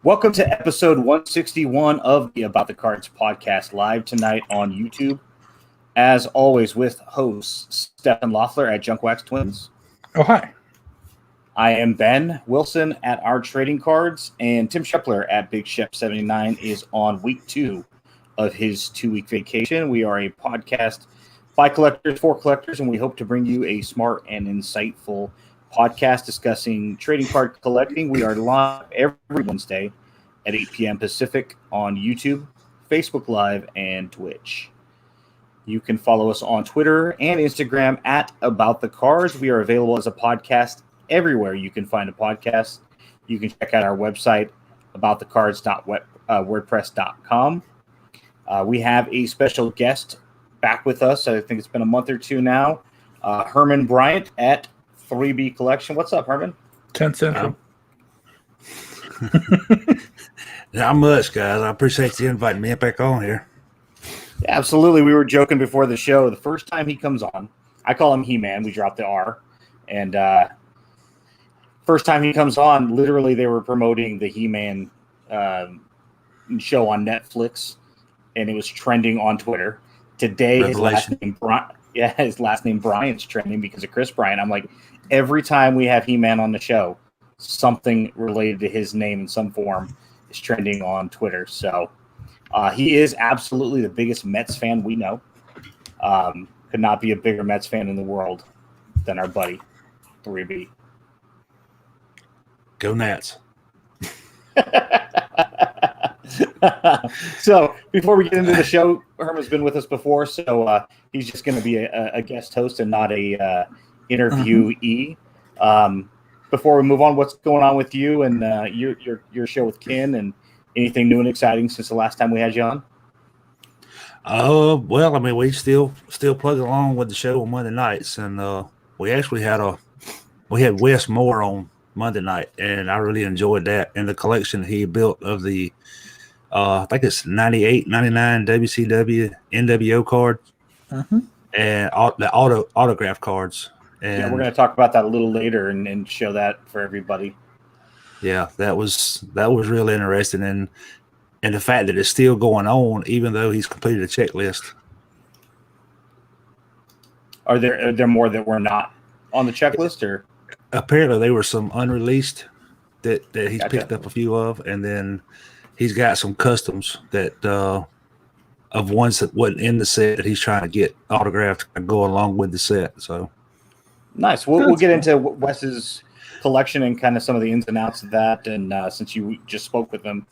Welcome to episode 161 of the About the Cards podcast, live tonight on YouTube. As always, with hosts Stephen Loeffler at Junkwax Twins. Oh, hi. I am Ben Wilson at Our Trading Cards, and Tim Shepler at Big Shep 79 is on week 2 of his 2-week vacation. We are a podcast by collectors for collectors, and we hope to bring you a smart and insightful podcast discussing trading card collecting. We are live every Wednesday at 8 p.m. Pacific on YouTube, Facebook Live, and Twitch. You can follow us on Twitter and Instagram at About the Cards. We are available as a podcast everywhere you can find a podcast. You can check out our website, aboutthecards.wordpress.com. We have a special guest back with us. I think it's been a month or two now. Heman Bryant at 3B Collection. What's up, Herman? 10 Central. Not much, guys. I appreciate you inviting me back on here. Yeah, absolutely. We were joking before the show. The first time he comes on, I call him Heman. We dropped the R. And first time he comes on, literally they were promoting the Heman show on Netflix, and it was trending on Twitter. Today, his last name Bryant's trending because of Chris Bryant. I'm like, every time we have Heman on the show, something related to his name in some form is trending on Twitter. So he is absolutely the biggest Mets fan we know. Could not be a bigger Mets fan in the world than our buddy 3B. Go Nats. So before we get into the show, Herman's been with us before, so he's just going to be a guest host and not a interviewee. Before we move on, what's going on with you and your show with Ken, and anything new and exciting since the last time we had you on? Well, I mean, we still plugging along with the show on Monday nights, and we actually had Wes Moore on Monday night, and I really enjoyed that, and the collection he built of the I think it's 98, 99 WCW NWO cards, and the autograph cards. And yeah, we're going to talk about that a little later and show that for everybody. Yeah, that was really interesting, and the fact that it's still going on even though he's completed a checklist. Are there more that were not on the checklist, or apparently there were some unreleased that he's Gotcha. picked up a few of, and then he's got some customs that of ones that wasn't in the set that he's trying to get autographed and go along with the set. So nice. We'll get into Wes's collection and kind of some of the ins and outs of that. And since you just spoke with him,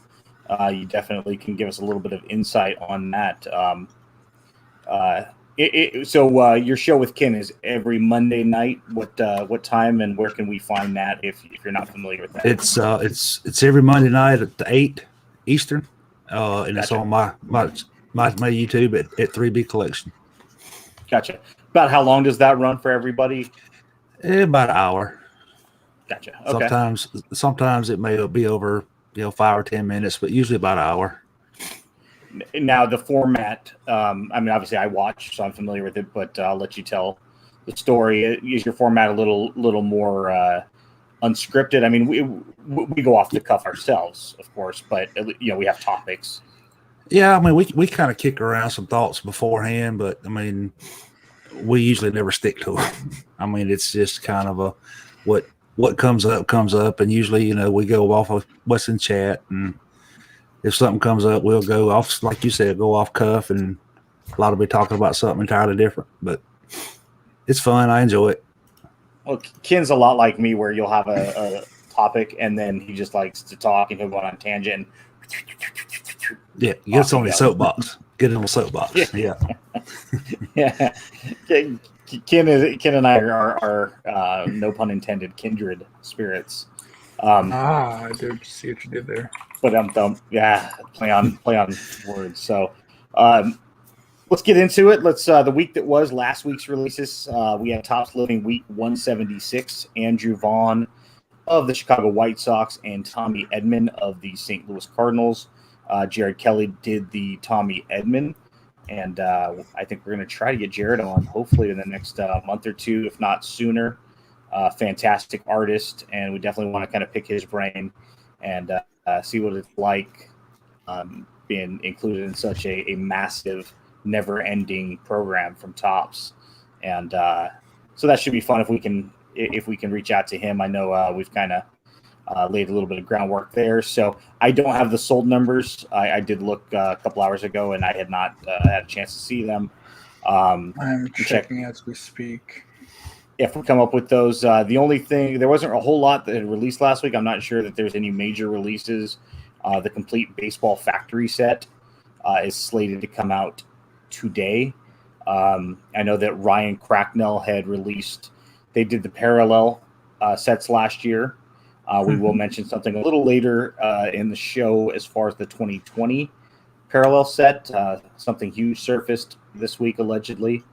you definitely can give us a little bit of insight on that. So your show with Ken is every Monday night. What time and where can we find that if you're not familiar with that? It's every Monday night at 8 Eastern, and It's on my YouTube at 3B Collection. Gotcha. About how long does that run for everybody? About an hour. Gotcha. Okay. Sometimes it may be over 5 or 10 minutes, but usually about an hour. Now the format. I mean, obviously I watch, so I'm familiar with it. But I'll let you tell the story. Is your format a little more unscripted? I mean, we go off the cuff ourselves, of course, but we have topics. Yeah, I mean, we kind of kick around some thoughts beforehand, but I mean, we usually never stick to them. I mean, it's just kind of what comes up, and usually, we go off of what's in chat, and if something comes up, we'll go off, like you said, go off cuff, and a lot of it talking about something entirely different, but it's fun. I enjoy it. Well, Ken's a lot like me, where you'll have a topic, and then he just likes to talk, and he'll go on a tangent. Yeah, get on the soapbox. Get on the soapbox. Yeah. Yeah. Ken and I are no pun intended, kindred spirits. I did see what you did there. But play on words. So let's get into it. Let's the week that was last week's releases. We had Topps Living Week 176. Andrew Vaughn of the Chicago White Sox and Tommy Edman of the St. Louis Cardinals. Jared Kelly did the Tommy Edman, and I think we're going to try to get Jared on hopefully in the next month or two, if not sooner. Fantastic artist, and we definitely want to kind of pick his brain and see what it's like being included in such a massive, never-ending program from Topps, and so that should be fun if we can reach out to him. I know we've kind of laid a little bit of groundwork there. So I don't have the sold numbers. I did look a couple hours ago, and I had not had a chance to see them. I'm checking as we speak. If we come up with those, the only thing, there wasn't a whole lot that had released last week. I'm not sure that there's any major releases. The complete baseball factory set is slated to come out today. I know that Ryan Cracknell had released, they did the parallel sets last year. We will mention something a little later in the show as far as the 2020 parallel set. Something huge surfaced this week, allegedly.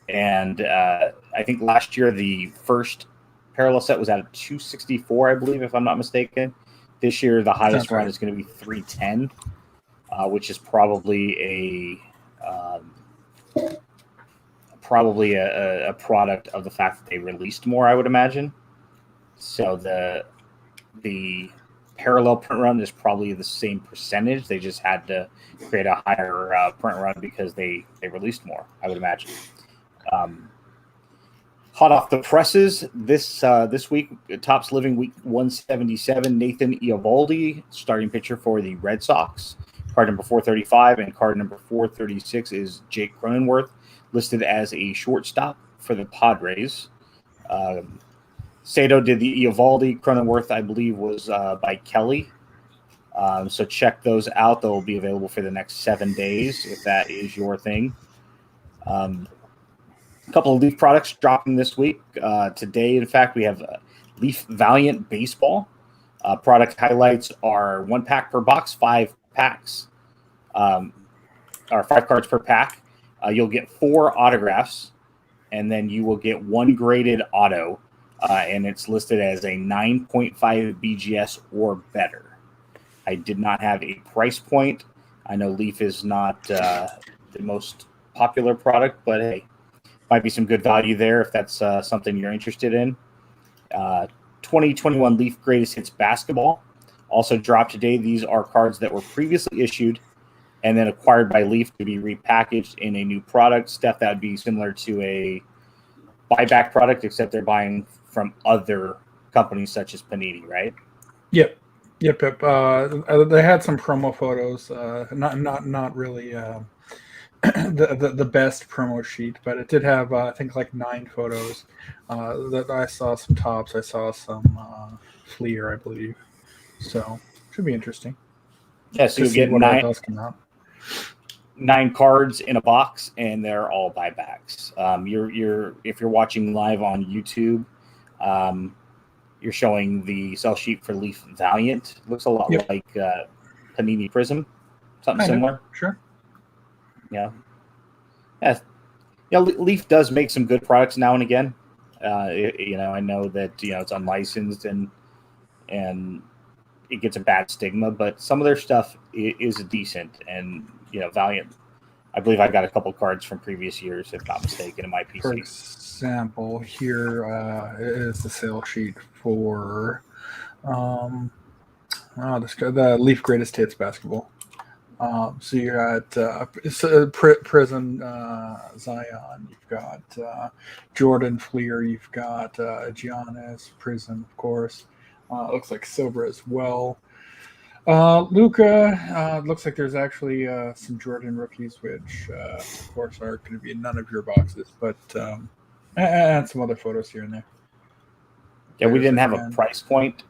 And I think last year the first parallel set was at 264, I believe, if I'm not mistaken. This year the highest run is going to be 310, which is probably a product of the fact that they released more, I would imagine. So the parallel print run is probably the same percentage. They just had to create a higher print run because they released more, I would imagine. Hot off the presses this week, Topps Living Week 177, Nathan Eovaldi, starting pitcher for the Red Sox. Card number 435 and card number 436 is Jake Cronenworth, listed as a shortstop for the Padres. Sato did the Eovaldi. Cronenworth, I believe, was by Kelly. So check those out. They'll be available for the next 7 days if that is your thing. A couple of Leaf products dropping this week. Today, in fact, we have Leaf Valiant Baseball. Product highlights are 1 pack per box, 5 packs, or 5 cards per pack. You'll get 4 autographs, and then you will get 1 graded auto, and it's listed as a 9.5 BGS or better. I did not have a price point. I know Leaf is not the most popular product, but hey, might be some good value there if that's something you're interested in. 2021 Leaf Greatest Hits Basketball also dropped today. These are cards that were previously issued and then acquired by Leaf to be repackaged in a new product. Steph, that would be similar to a buyback product, except they're buying from other companies such as Panini, right? Yep. They had some promo photos. Not really the best promo sheet, but it did have I think like 9 photos. That I saw some Topps. I saw some Fleer, I believe. So should be interesting. Yeah, so you get what else come out. 9 cards in a box, and they're all buybacks. If you're watching live on YouTube, you're showing the sell sheet for Leaf Valiant. Looks a lot like Panini Prism, something similar. Sure. Yeah. Leaf does make some good products now and again. I know that it's unlicensed and it gets a bad stigma, but some of their stuff is decent. And Valiant, I believe I got a couple cards from previous years, if not mistaken, in my PC. For example, here is the sale sheet for the Leaf Greatest Hits Basketball. So you got Prison Zion, you've got Jordan Fleer, you've got Giannis, Prison, of course. Looks like Silver as well. Luca, looks like there's actually some Jordan rookies, which of course are going to be in none of your boxes, but and some other photos here and there. Yeah, we didn't have a price point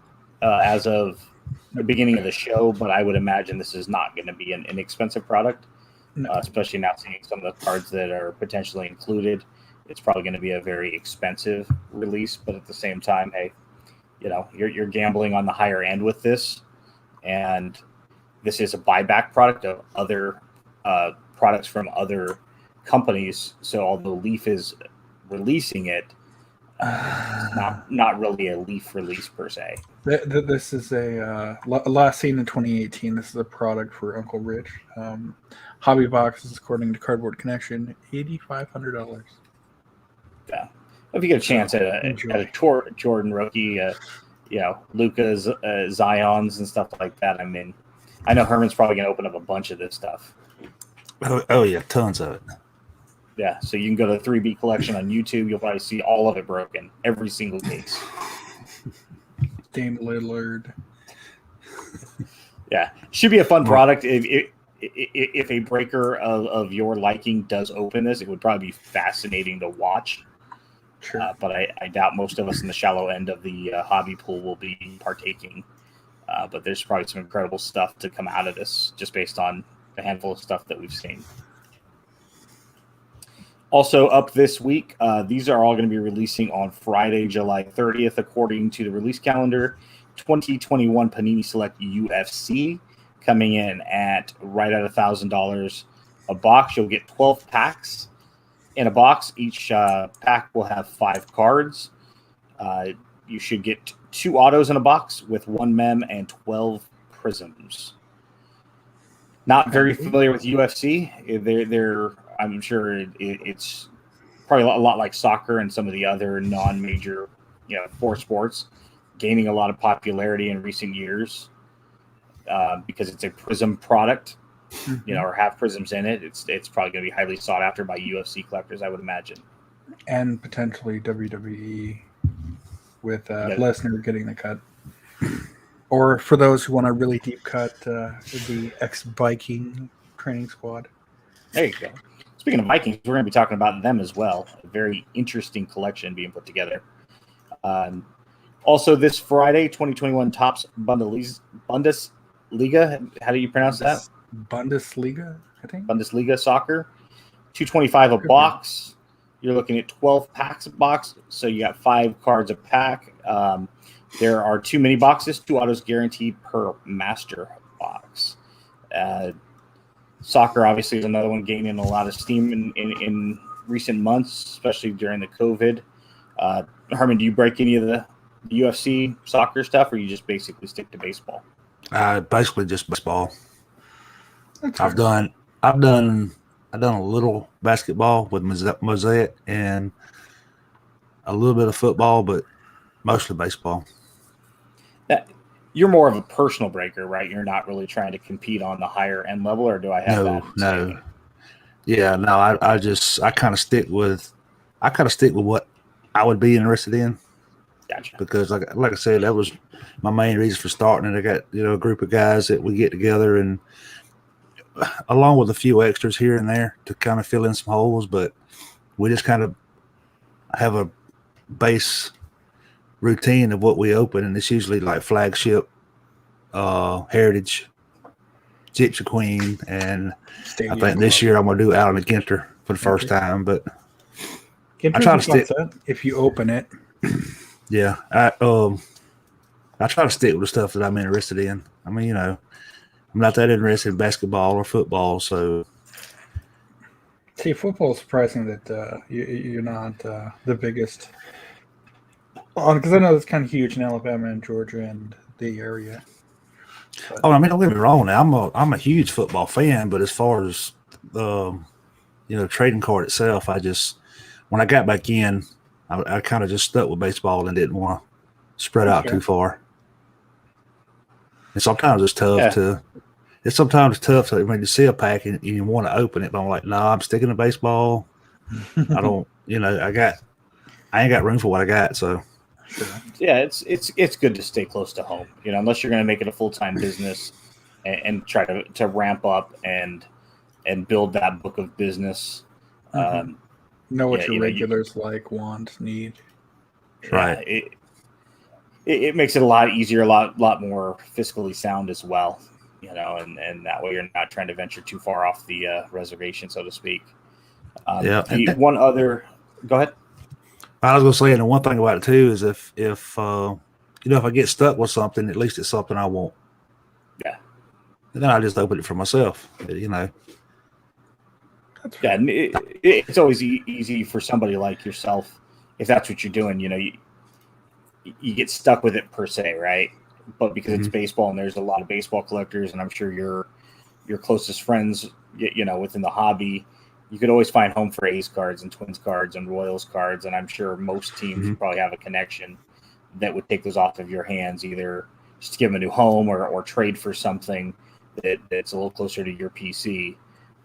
as of the beginning of the show, but I would imagine this is not going to be an inexpensive product, especially now seeing some of the cards that are potentially included. It's probably going to be a very expensive release, but at the same time, hey, you're gambling on the higher end with this, and this is a buyback product of other products from other companies. So although Leaf is releasing it, not really a Leaf release per se. This is a last seen in 2018. This is a product for Uncle Rich. Hobby boxes, according to Cardboard Connection, $8,500. Yeah, if you get a chance at a Jordan rookie, Luca's, Zion's, and stuff like that. I mean, I know Herman's probably going to open up a bunch of this stuff. Oh yeah, tons of it. Yeah, so you can go to the 3B collection on YouTube. You'll probably see all of it broken, every single case. Dame Lillard. Yeah, should be a fun product. If a breaker of your liking does open this, it would probably be fascinating to watch. Sure. But I doubt most of us in the shallow end of the hobby pool will be partaking. But there's probably some incredible stuff to come out of this just based on the handful of stuff that we've seen. Also up this week, these are all going to be releasing on Friday, July 30th, according to the release calendar. 2021 Panini Select UFC coming in at right at $1,000 a box. You'll get 12 packs in a box. Each pack will have 5 cards. You should get 2 autos in a box with 1 mem and 12 prisms. Not very familiar with UFC. I'm sure it's probably a lot like soccer and some of the other non-major, 4 sports, gaining a lot of popularity in recent years because it's a prism product, or have prisms in it. It's probably going to be highly sought after by UFC collectors, I would imagine, and potentially WWE with Lesnar getting the cut. Or for those who want a really deep cut, the ex-Viking training squad. There you go. Speaking of Vikings, we're going to be talking about them as well. A very interesting collection being put together. Also, this Friday, 2021 Topps Bundesliga. How do you pronounce that? Bundesliga, I think. Bundesliga Soccer. $225 a box. You're looking at 12 packs a box, so you got 5 cards a pack. There are 2 mini boxes, 2 autos guaranteed per master box. Soccer obviously is another one gaining a lot of steam in recent months, especially during the COVID. Herman, do you break any of the UFC soccer stuff, or you just basically stick to baseball? Basically just baseball. That's I've done a little basketball with Mosaic and a little bit of football, but mostly baseball. You're more of a personal breaker, right? You're not really trying to compete on the higher end level, or do I have that? No. Yeah, no. I kind of stick with what I would be interested in. Gotcha. Because like I said, that was my main reason for starting it. I got a group of guys that we get together, and along with a few extras here and there to kind of fill in some holes, but we just kind of have a base routine of what we open, and it's usually like flagship, heritage, Gypsy Queen, and I think this year I'm gonna do Out on the Ginter for the first time. But I try to stick if you open it. Yeah, I try to stick with the stuff that I'm interested in. I mean, I'm not that interested in basketball or football, so. See, football is surprising that you're not the biggest. Because I know it's kind of huge in Alabama and Georgia and the area. But. Oh, I mean, don't get me wrong. Now I'm a huge football fan, but as far as trading card itself, when I got back in, I kind of just stuck with baseball and didn't want to spread out too far. And sometimes it's tough to. It's sometimes tough to when you see a pack and you want to open it, but I'm like, no, I'm sticking to baseball. I don't, I ain't got room for what I got, so. Sure. Yeah, it's good to stay close to home, unless you're going to make it a full-time business and try to ramp up and build that book of business. Know what your regulars want, need. Right. It makes it a lot easier, a lot more fiscally sound as well, and that way you're not trying to venture too far off the reservation, so to speak. One other, go ahead. I was going to say, and the one thing about it too is if I get stuck with something, at least it's something I want. Yeah. And then I just open it for myself. Yeah, and it's always easy for somebody like yourself, if that's what you're doing. You get stuck with it per se, right? But because it's baseball and there's a lot of baseball collectors, and I'm sure your closest friends, within the hobby, you could always find home for A's cards and Twins cards and Royals cards, and I'm sure most teams probably have a connection that would take those off of your hands, either just to give them a new home or trade for something that's a little closer to your PC.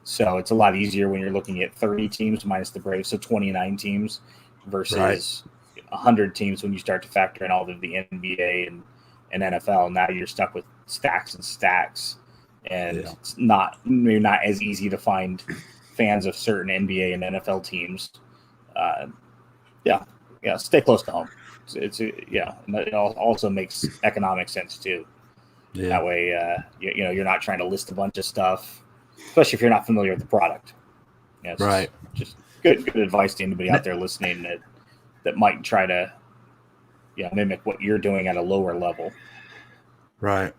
So it's a lot easier when you're looking at 30 teams minus the Braves, so 29 teams versus 100 teams when you start to factor in all of the NBA and NFL. Now you're stuck with stacks and stacks, and it's maybe not as easy to find fans of certain NBA and NFL teams. Stay close to home. And it also makes economic sense too. Yeah. That way, you're not trying to list a bunch of stuff, especially if you're not familiar with the product. Right. Just good advice to anybody out there listening that might try to, mimic what you're doing at a lower level. Right.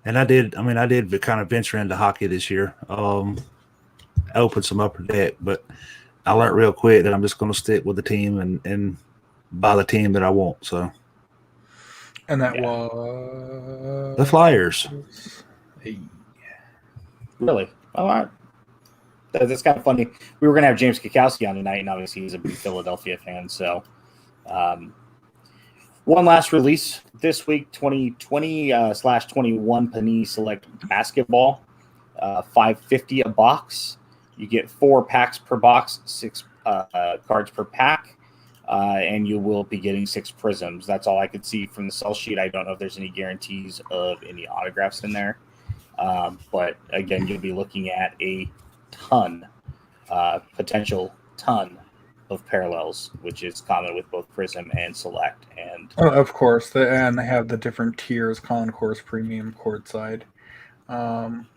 And I did kind of venture into hockey this year. I opened some upper deck, but I learned real quick that I'm just going to stick with the team and buy the team that I want. So. And that was the Flyers. Hey. Really? All right. That's kind of funny. We were going to have James Kikowski on tonight, and obviously he's a big Philadelphia fan. So, one last release this week: 2020/21 Panini Select Basketball, $5.50 a box. You get 4 packs per box, 6 cards per pack. And you will be getting 6 prisms. That's all I could see from the sell sheet. I don't know if there's any guarantees of any autographs in there. But again, you'll be looking at a potential ton of parallels, which is common with both Prism and Select. And of course, and they have the different tiers: Concourse, Premium, Courtside.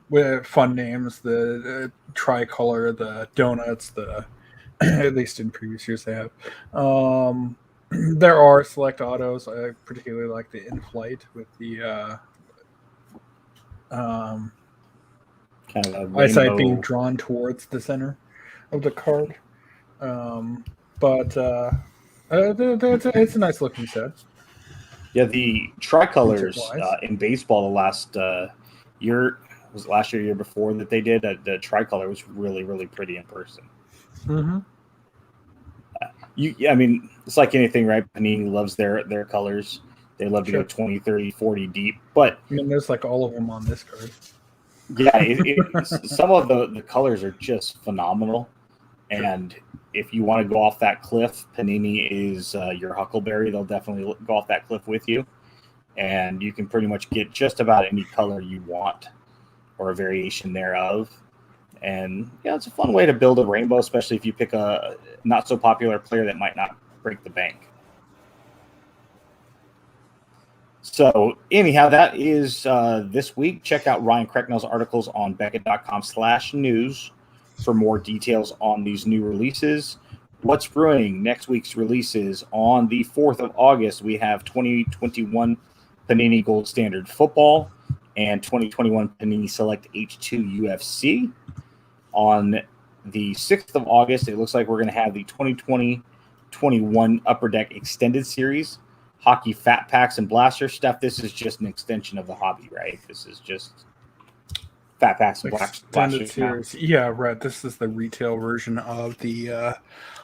With fun names, the Tricolor, the Donuts, at least in previous years they have. There are select autos. I particularly like the in-flight with the kind of eyesight being drawn towards the center of the card. But it's a nice looking set. Yeah, the tricolors in baseball the last year, was it last year before that they did, the tricolor was really, really pretty in person. Mm-hmm. It's like anything, right? Panini loves their colors. They love to go 20, 30, 40 deep. But there's like all of them on this card. Yeah, some of the colors are just phenomenal. And if you want to go off that cliff, Panini is your Huckleberry. They'll definitely go off that cliff with you. And you can pretty much get just about any color you want or a variation thereof. And it's a fun way to build a rainbow, especially if you pick a not so popular player that might not break the bank. So anyhow, that is this week. Check out Ryan Cracknell's articles on Beckett.com/news for more details on these new releases. What's brewing? Next week's releases on the 4th of August. We have 2021 Panini Gold Standard Football and 2021 Panini Select H2 UFC. On the 6th of August, it looks like we're going to have the 2020-21 Upper Deck Extended Series, Hockey Fat Packs and Blaster stuff. This is just an extension of the hobby, right? This is just Fat Packs and Blasters. Series. Yeah, right. This is the retail version of the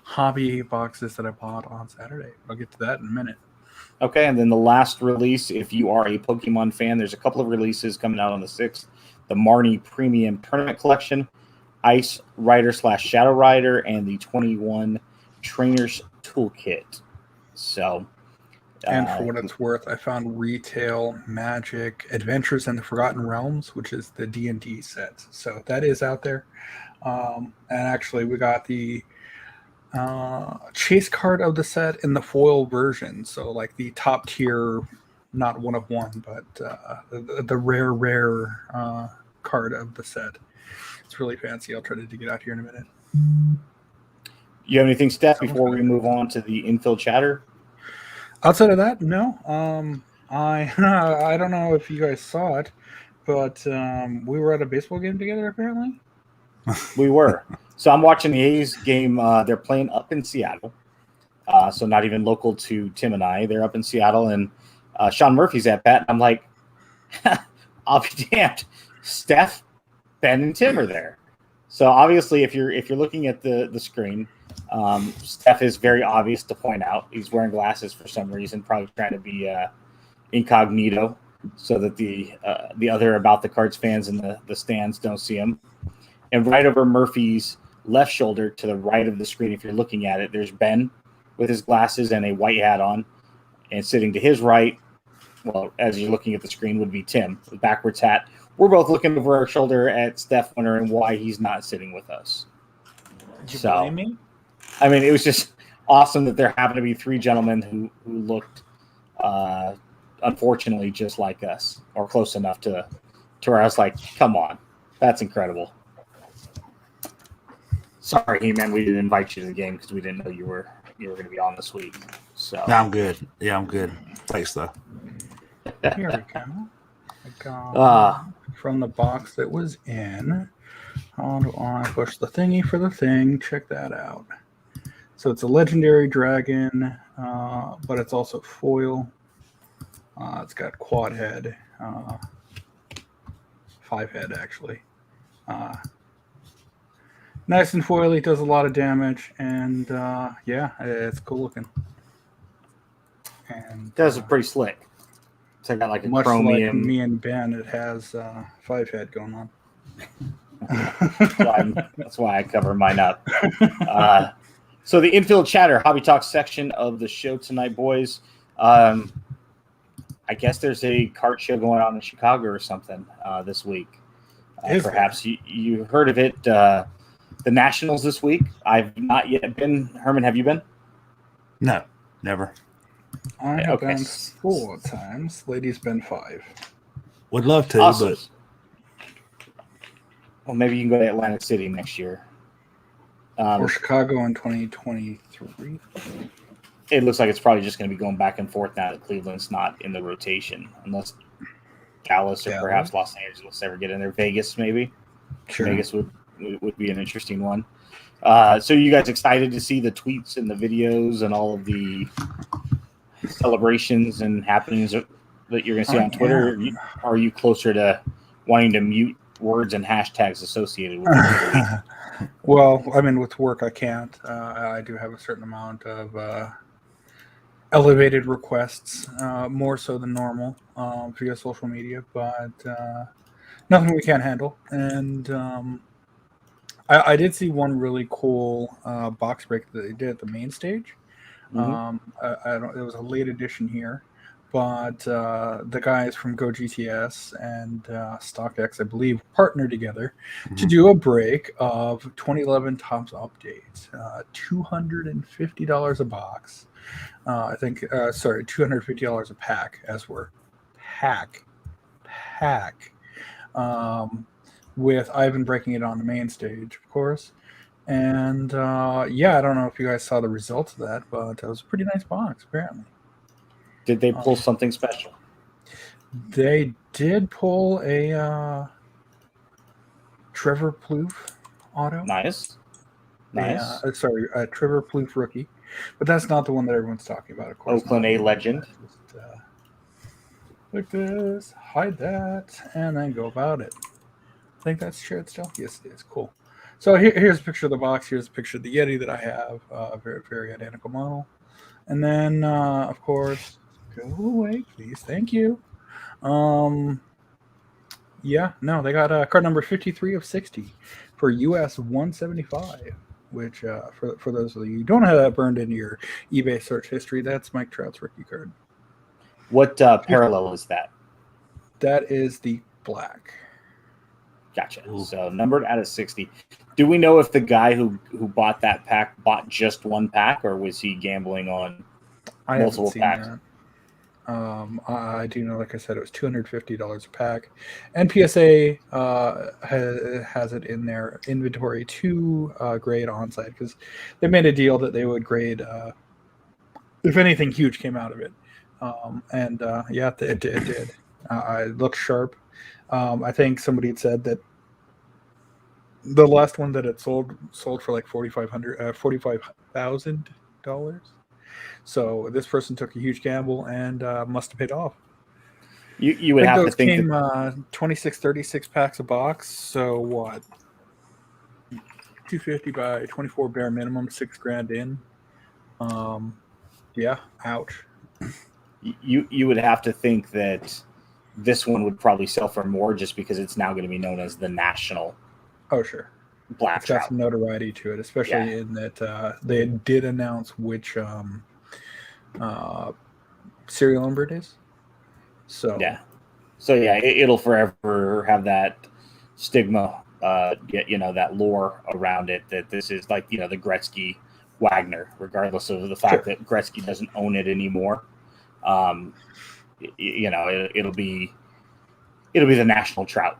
hobby boxes that I bought on Saturday. I'll get to that in a minute. Okay, and then the last release, if you are a Pokemon fan, there's a couple of releases coming out on the 6th. The Marnie Premium Tournament Collection, Ice Rider / Shadow Rider, and the 21 Trainers Toolkit. So, and for what it's worth, I found Retail Magic Adventures in the Forgotten Realms, which is the D&D set. So that is out there. And actually, we got the chase card of the set in the foil version. So like the top tier, not one of one, but the rare card of the set. It's really fancy. I'll try to dig it out here in a minute. You have anything, Steph, before we move on to the infield chatter? Outside of that, no. I don't know if you guys saw it, but we were at a baseball game together, apparently. We were. So I'm watching the A's game. They're playing up in Seattle. So not even local to Tim and I. They're up in Seattle, and Sean Murphy's at bat. I'm like, I'll be damned. Steph, Ben, and Tim are there. So obviously, if you're looking at the screen, Steph is very obvious to point out. He's wearing glasses for some reason, probably trying to be incognito so that the other About the Cards fans in the stands don't see him. And right over Murphy's left shoulder to the right of the screen, if you're looking at it, there's Ben with his glasses and a white hat on. And sitting to his right, well, as you're looking at the screen, would be Tim with backwards hat. We're both looking over our shoulder at Steph, wondering why he's not sitting with us. Did you blame me? I mean, it was just awesome that there happened to be three gentlemen who looked, unfortunately, just like us, or close enough to where I was like, come on, that's incredible. Sorry, Heman, we didn't invite you to the game because we didn't know you were going to be on this week. So No, I'm good. Yeah, I'm good. Thanks, though. Here we go. I got from the box that was in. How do I push the thingy for the thing? Check that out. So it's a legendary dragon, but it's also foil. It's got quad head, 5 head actually. Nice and foily, does a lot of damage, and yeah, it's cool looking. And it does it pretty slick. So I got like a much chromium. like me and Ben, it has 5 head going on. That's why I cover mine up. So the infield chatter, hobby talk section of the show tonight, boys. I guess there's a kart show going on in Chicago or something this week. Perhaps you heard of it. The Nationals this week. I've not yet been. Herman, have you been? No, never. I have been 4 times. Lady's been 5. Would love to, awesome. But well, maybe you can go to Atlantic City next year. Or Chicago in 2023. It looks like it's probably just going to be going back and forth now that Cleveland's not in the rotation, unless Dallas or perhaps Los Angeles ever get in there. Vegas, maybe. Sure. Vegas would be an interesting one. So you guys excited to see the tweets and the videos and all of the celebrations and happenings that you're going to see on Twitter? Or are you closer to wanting to mute words and hashtags associated with it? Well, I mean, with work, I can't. I do have a certain amount of elevated requests, more so than normal via social media, but nothing we can't handle. And I did see one really cool box break that they did at the main stage. Mm-hmm. It was a late edition here, but the guys from Go GTS and StockX, I believe, partnered together to do a break of 2011 Topps updates. $250 a box. I think, $250 a pack, as we're pack. With Ivan breaking it on the main stage, of course. And yeah, I don't know if you guys saw the results of that, but it was a pretty nice box, apparently. Did they pull something special? They did pull a Trevor Plouffe auto. Nice. A Trevor Plouffe rookie. But that's not the one that everyone's talking about, of course. Oakland A legend. Just, like this, hide that, and then go about it. I think that's shared still. Yes, it is. Cool. So here's a picture of the box. Here's a picture of the Yeti that I have. Very, very identical model. And then, of course, go away, please. Thank you. Yeah, no, they got card number 53 of 60 for US 175, which for those of you who don't have that burned into your eBay search history, that's Mike Trout's rookie card. What parallel is that? That is the black. Gotcha. Ooh. So numbered out of 60. Do we know if the guy who bought that pack bought just one pack, or was he gambling on multiple packs? That. I do know, like I said, it was $250 a pack. NPSA has it in their inventory to grade onside because they made a deal that they would grade if anything huge came out of it. Yeah, it did. It looked sharp. I think somebody had said that the last one that it sold for like $45,000. So this person took a huge gamble and must have paid off. You would have to think came 26, 36 packs a box. So what? 250 by 24 bare minimum, $6,000 in. Yeah, ouch. You would have to think that this one would probably sell for more just because it's now going to be known as the national. Oh, sure. Black It's got trout. some notoriety to it, especially in that they did announce which serial number it is. So it'll forever have that stigma, that lore around it that this is like the Gretzky Wagner, regardless of the fact that Gretzky doesn't own it anymore. It'll be the national trout.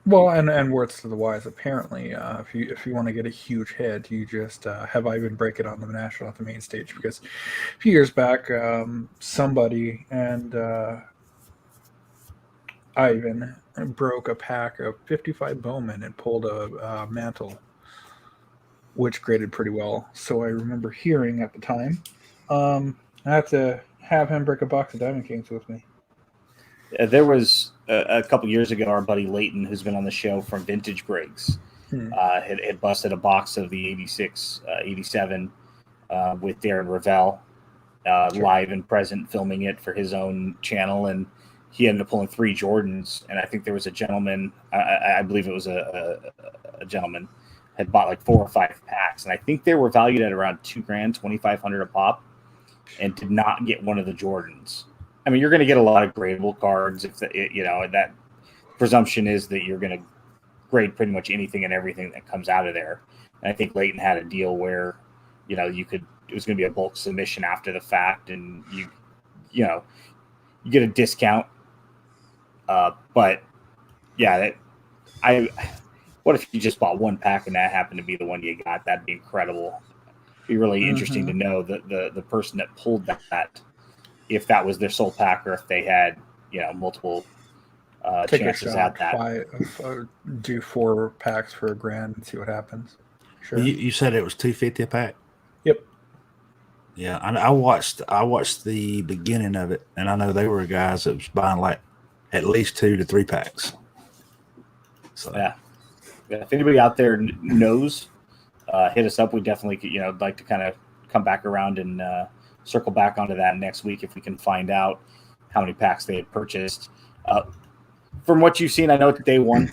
Well, and words to the wise. Apparently, if you want to get a huge hit, you just have Ivan break it on the national at the main stage. Because a few years back, somebody and Ivan broke a pack of 55 Bowman and pulled a mantle, which graded pretty well. So I remember hearing at the time, I have to have him break a box of Diamond Kings with me. There was a couple years ago, our buddy Leighton, who's been on the show from Vintage Breaks, had busted a box of the 86, 87 with Darren Ravel live and present, filming it for his own channel. And he ended up pulling 3 Jordans. And I think there was a gentleman, I believe it was a gentleman, had bought like 4 or 5 packs. And I think they were valued at around $2,000, $2,500 a pop, and did not get one of the Jordans. I mean, you're going to get a lot of gradable cards if that presumption is that you're going to grade pretty much anything and everything that comes out of there. And I think Leighton had a deal where, it was going to be a bulk submission after the fact, and you get a discount. But yeah, what if you just bought 1 pack and that happened to be the one you got? That'd be incredible. It'd be really interesting to know that the person that pulled that, if that was their sole pack or if they had, multiple chances at that. Do 4 packs for $1,000 and see what happens. Sure. You said it was $250 a pack? Yep. Yeah, I watched the beginning of it, and I know they were guys that was buying like at least 2 to 3 packs. So yeah. If anybody out there knows, hit us up. We definitely like to kind of come back around and circle back onto that next week if we can find out how many packs they had purchased. From what you've seen, I know it's day 1,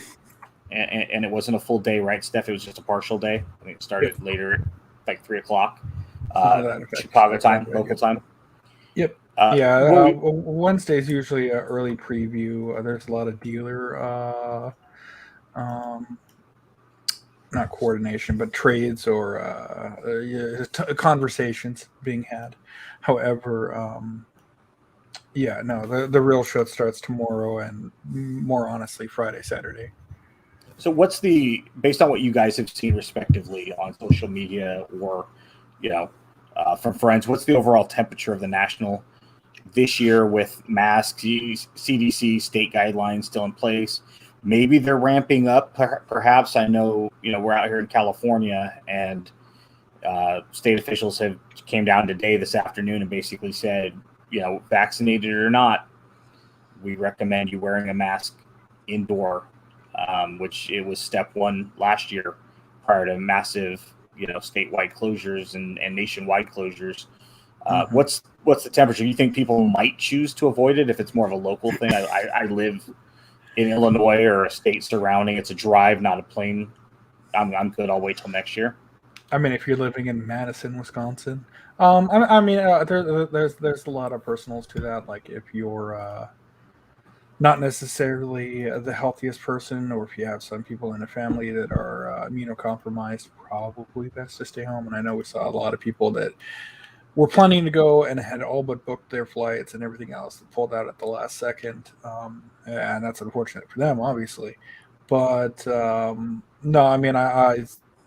and it wasn't a full day, right, Steph? It was just a partial day. I think it started later, like 3:00, Chicago time, local time. Yep. Wednesday's usually an early preview. There's a lot of dealer, not coordination, but trades or conversations being had. However, the real show starts tomorrow, and more honestly, Friday, Saturday. So based on what you guys have seen respectively on social media or, from friends, what's the overall temperature of the national this year with masks, CDC state guidelines still in place? Maybe they're ramping up, perhaps. I know, we're out here in California, and state officials came down today, this afternoon, and basically said, vaccinated or not, we recommend you wearing a mask indoor, which it was step 1 last year prior to massive, statewide closures and nationwide closures. What's the temperature? You think people might choose to avoid it if it's more of a local thing? I live in Illinois or a state surrounding. It's a drive, not a plane. I'm good. I'll wait till next year. I mean, if you're living in Madison, Wisconsin, there's a lot of personals to that. Like if you're not necessarily the healthiest person, or if you have some people in a family that are immunocompromised, probably best to stay home. And I know we saw a lot of people that were planning to go and had all but booked their flights and everything else that pulled out at the last second. And that's unfortunate for them, obviously. But no, I mean, I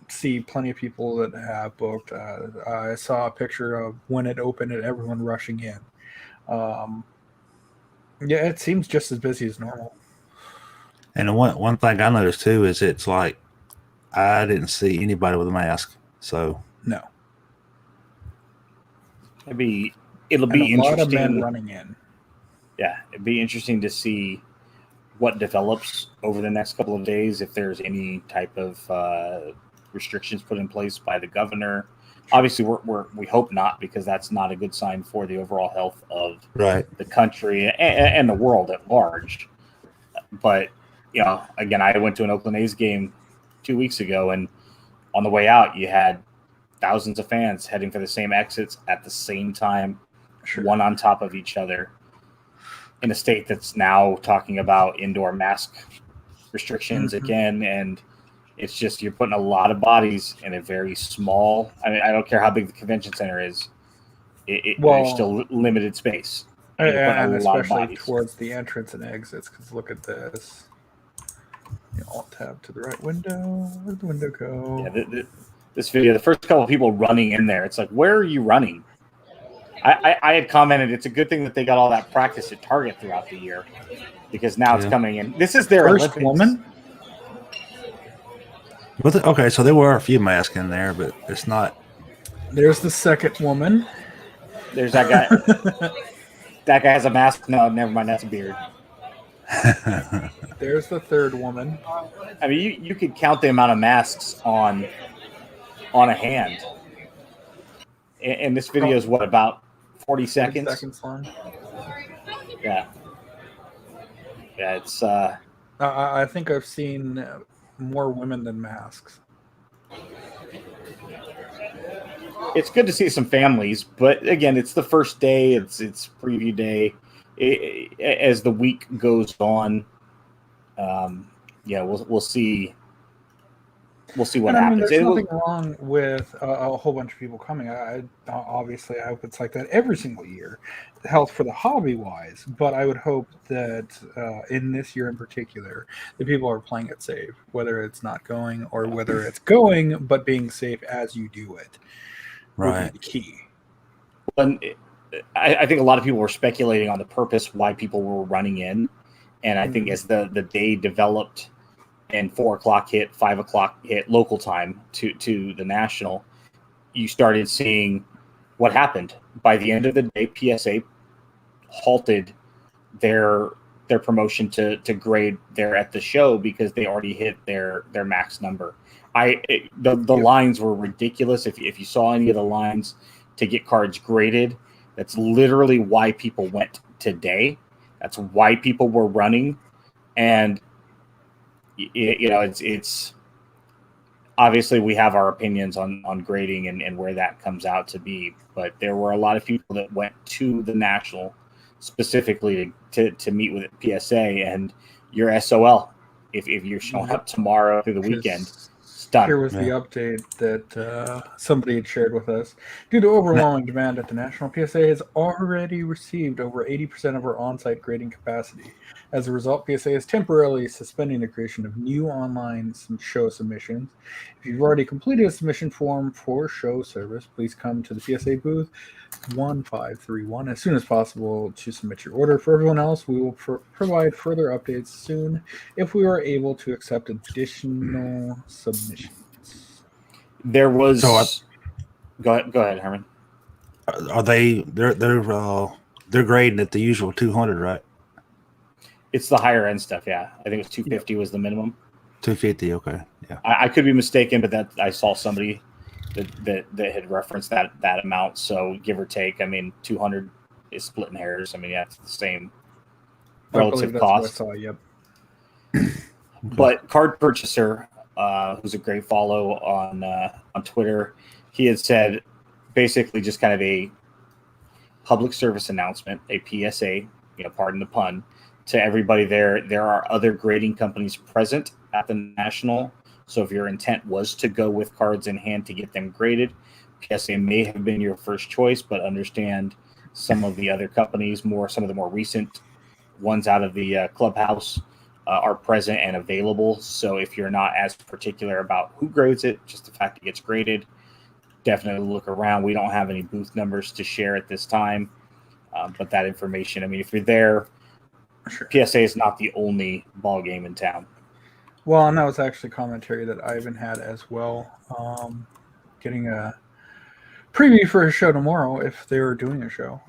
see plenty of people that have booked. I saw a picture of when it opened and everyone rushing in. It seems just as busy as normal. And one thing I noticed too is it's like I didn't see anybody with a mask. So no. It'll be a interesting. Lot of men running in. Yeah, it'd be interesting to see what develops over the next couple of days, if there's any type of restrictions put in place by the governor. Obviously, we hope not, because that's not a good sign for the overall health of the country and the world at large. But, again, I went to an Oakland A's game 2 weeks ago, and on the way out, you had thousands of fans heading for the same exits at the same time, one on top of each other, in a state that's now talking about indoor mask restrictions again. And it's just, you're putting a lot of bodies in a very small, I don't care how big the convention center is, there's still limited space. And especially towards the entrance and exits, because look at this. Alt tab to the right window. Where'd the window go? Yeah, this video, the first couple of people running in there, it's like, where are you running? I had commented, it's a good thing that they got all that practice at Target throughout the year, because now it's coming in. This is their first Olympics. Woman. Okay, so there were a few masks in there, but it's not. There's the second woman. There's that guy. That guy has a mask. No, never mind. That's a beard. There's the third woman. I mean, you could count the amount of masks on a hand. And this video is what, about 40 seconds? 40 seconds long. Yeah. Yeah, it's. I think I've seen more women than masks. It's good to see some families, but again, it's the first day. It's preview day. As the week goes on, we'll see. We'll see what happens. There's nothing wrong with a whole bunch of people coming. Obviously, I hope it's like that every single year, health for the hobby wise. But I would hope that in this year in particular, the people are playing it safe, whether it's not going or whether it's going, but being safe as you do it. Right. The key. And I think a lot of people were speculating on the purpose why people were running in, and I think as the day developed and 4 o'clock hit, 5 o'clock hit local time to the national, you started seeing what happened. By the end of the day, PSA halted their promotion to grade there at the show because they already hit their max number. The lines were ridiculous. If you saw any of the lines to get cards graded, that's literally why people went today. That's why people were running. And it's obviously we have our opinions on grading and where that comes out to be, but there were a lot of people that went to the national specifically to meet with PSA, and your SOL if you're showing up tomorrow through the weekend. Done. Here was the update that somebody had shared with us. Due to overwhelming demand at the National, PSA has already received over 80% of our on-site grading capacity. As a result, PSA is temporarily suspending the creation of new online show submissions. If you've already completed a submission form for show service, please come to the PSA booth 1531 as soon as possible to submit your order. For everyone else, we will provide further updates soon if we are able to accept additional submissions. There was. Go ahead, Herman. Are they're grading at the usual 200, right? It's the higher end stuff, yeah. I think it was 250 was the minimum. 250, okay, yeah. I could be mistaken, but that I saw somebody that had referenced that amount. So give or take, 200 is splitting hairs. It's the same relative cost. What I saw, yep. But Card Purchaser, who's a great follow on Twitter, he had said basically just kind of a public service announcement, a PSA, pardon the pun, to everybody there. There are other grading companies present at the National. So if your intent was to go with cards in hand to get them graded, PSA may have been your first choice, but understand some of the other companies, some of the more recent ones out of the clubhouse are present and available. So if you're not as particular about who grades it, just the fact it gets graded, definitely look around. We don't have any booth numbers to share at this time, but that information, if you're there, sure. PSA is not the only ball game in town. Well, and that was actually commentary that Ivan had as well. Getting a preview for a show tomorrow if they're doing a show.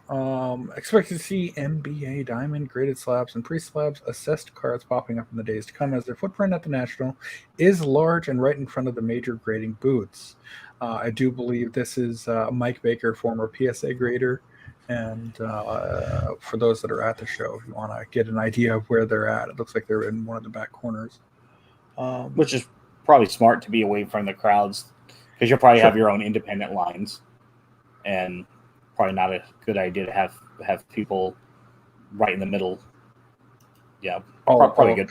Expect to see NBA diamond graded slabs and pre-slabs assessed cards popping up in the days to come as their footprint at the National is large and right in front of the major grading booths. I do believe this is Mike Baker, former PSA grader. And for those that are at the show, if you want to get an idea of where they're at, it looks like they're in one of the back corners. Which is probably smart to be away from the crowds because you'll probably have your own independent lines, and probably not a good idea to have people right in the middle. Yeah, probably good.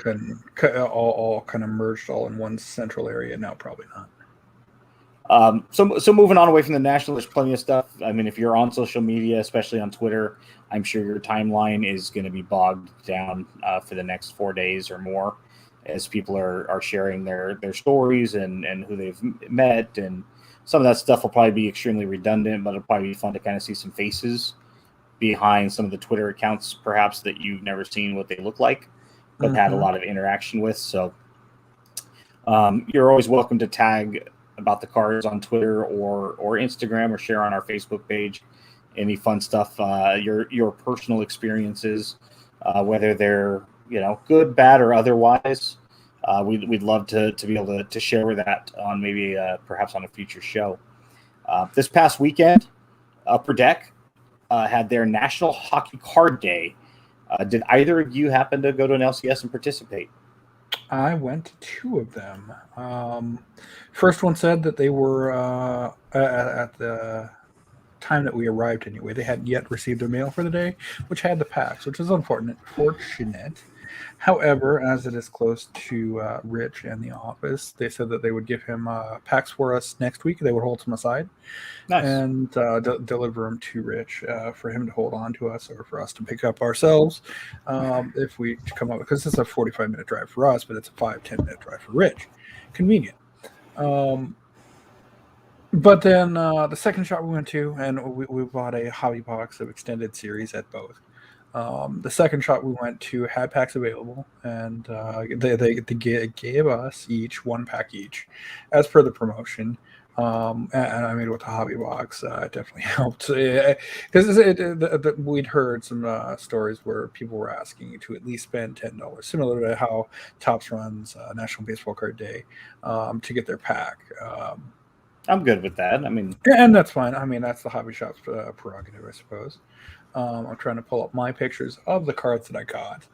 All kind of merged all in one central area. No, probably not. So moving on away from the National, there's plenty of stuff. I mean, if you're on social media, especially on Twitter, I'm sure your timeline is going to be bogged down for the next 4 days or more as people are sharing their stories and who they've met. And some of that stuff will probably be extremely redundant, but it'll probably be fun to kind of see some faces behind some of the Twitter accounts, perhaps that you've never seen what they look like, but had a lot of interaction with. So you're always welcome to tag about the cards on Twitter or Instagram, or share on our Facebook page any fun stuff, your personal experiences, whether they're good, bad, or otherwise. We'd love to be able to share that on maybe perhaps on a future show. This past weekend, Upper Deck had their National Hockey Card Day. Did either of you happen to go to an LCS and participate? I went to 2 of them. First one said that they were at the time that we arrived anyway. They hadn't yet received their mail for the day, which had the packs, which is unfortunate. However, as it is close to Rich and the office, they said that they would give him packs for us next week. They would hold some aside. Nice. And deliver them to Rich for him to hold on to us, or for us to pick up ourselves if we come up, because it's a 45-minute drive for us, but it's a 5-10-minute drive for Rich. Convenient. But then the second shop we went to, and we bought a hobby box of extended series at both. The second shop we went to had packs available, and they gave us each 1 pack each, as per the promotion. And I mean, with the hobby box, it definitely helped, because we'd heard some stories where people were asking to at least spend $10, similar to how Topps runs National Baseball Card Day, to get their pack. I'm good with that. I mean, and that's fine. I mean, that's the hobby shop's prerogative, I suppose. I'm trying to pull up my pictures of the cards that I got,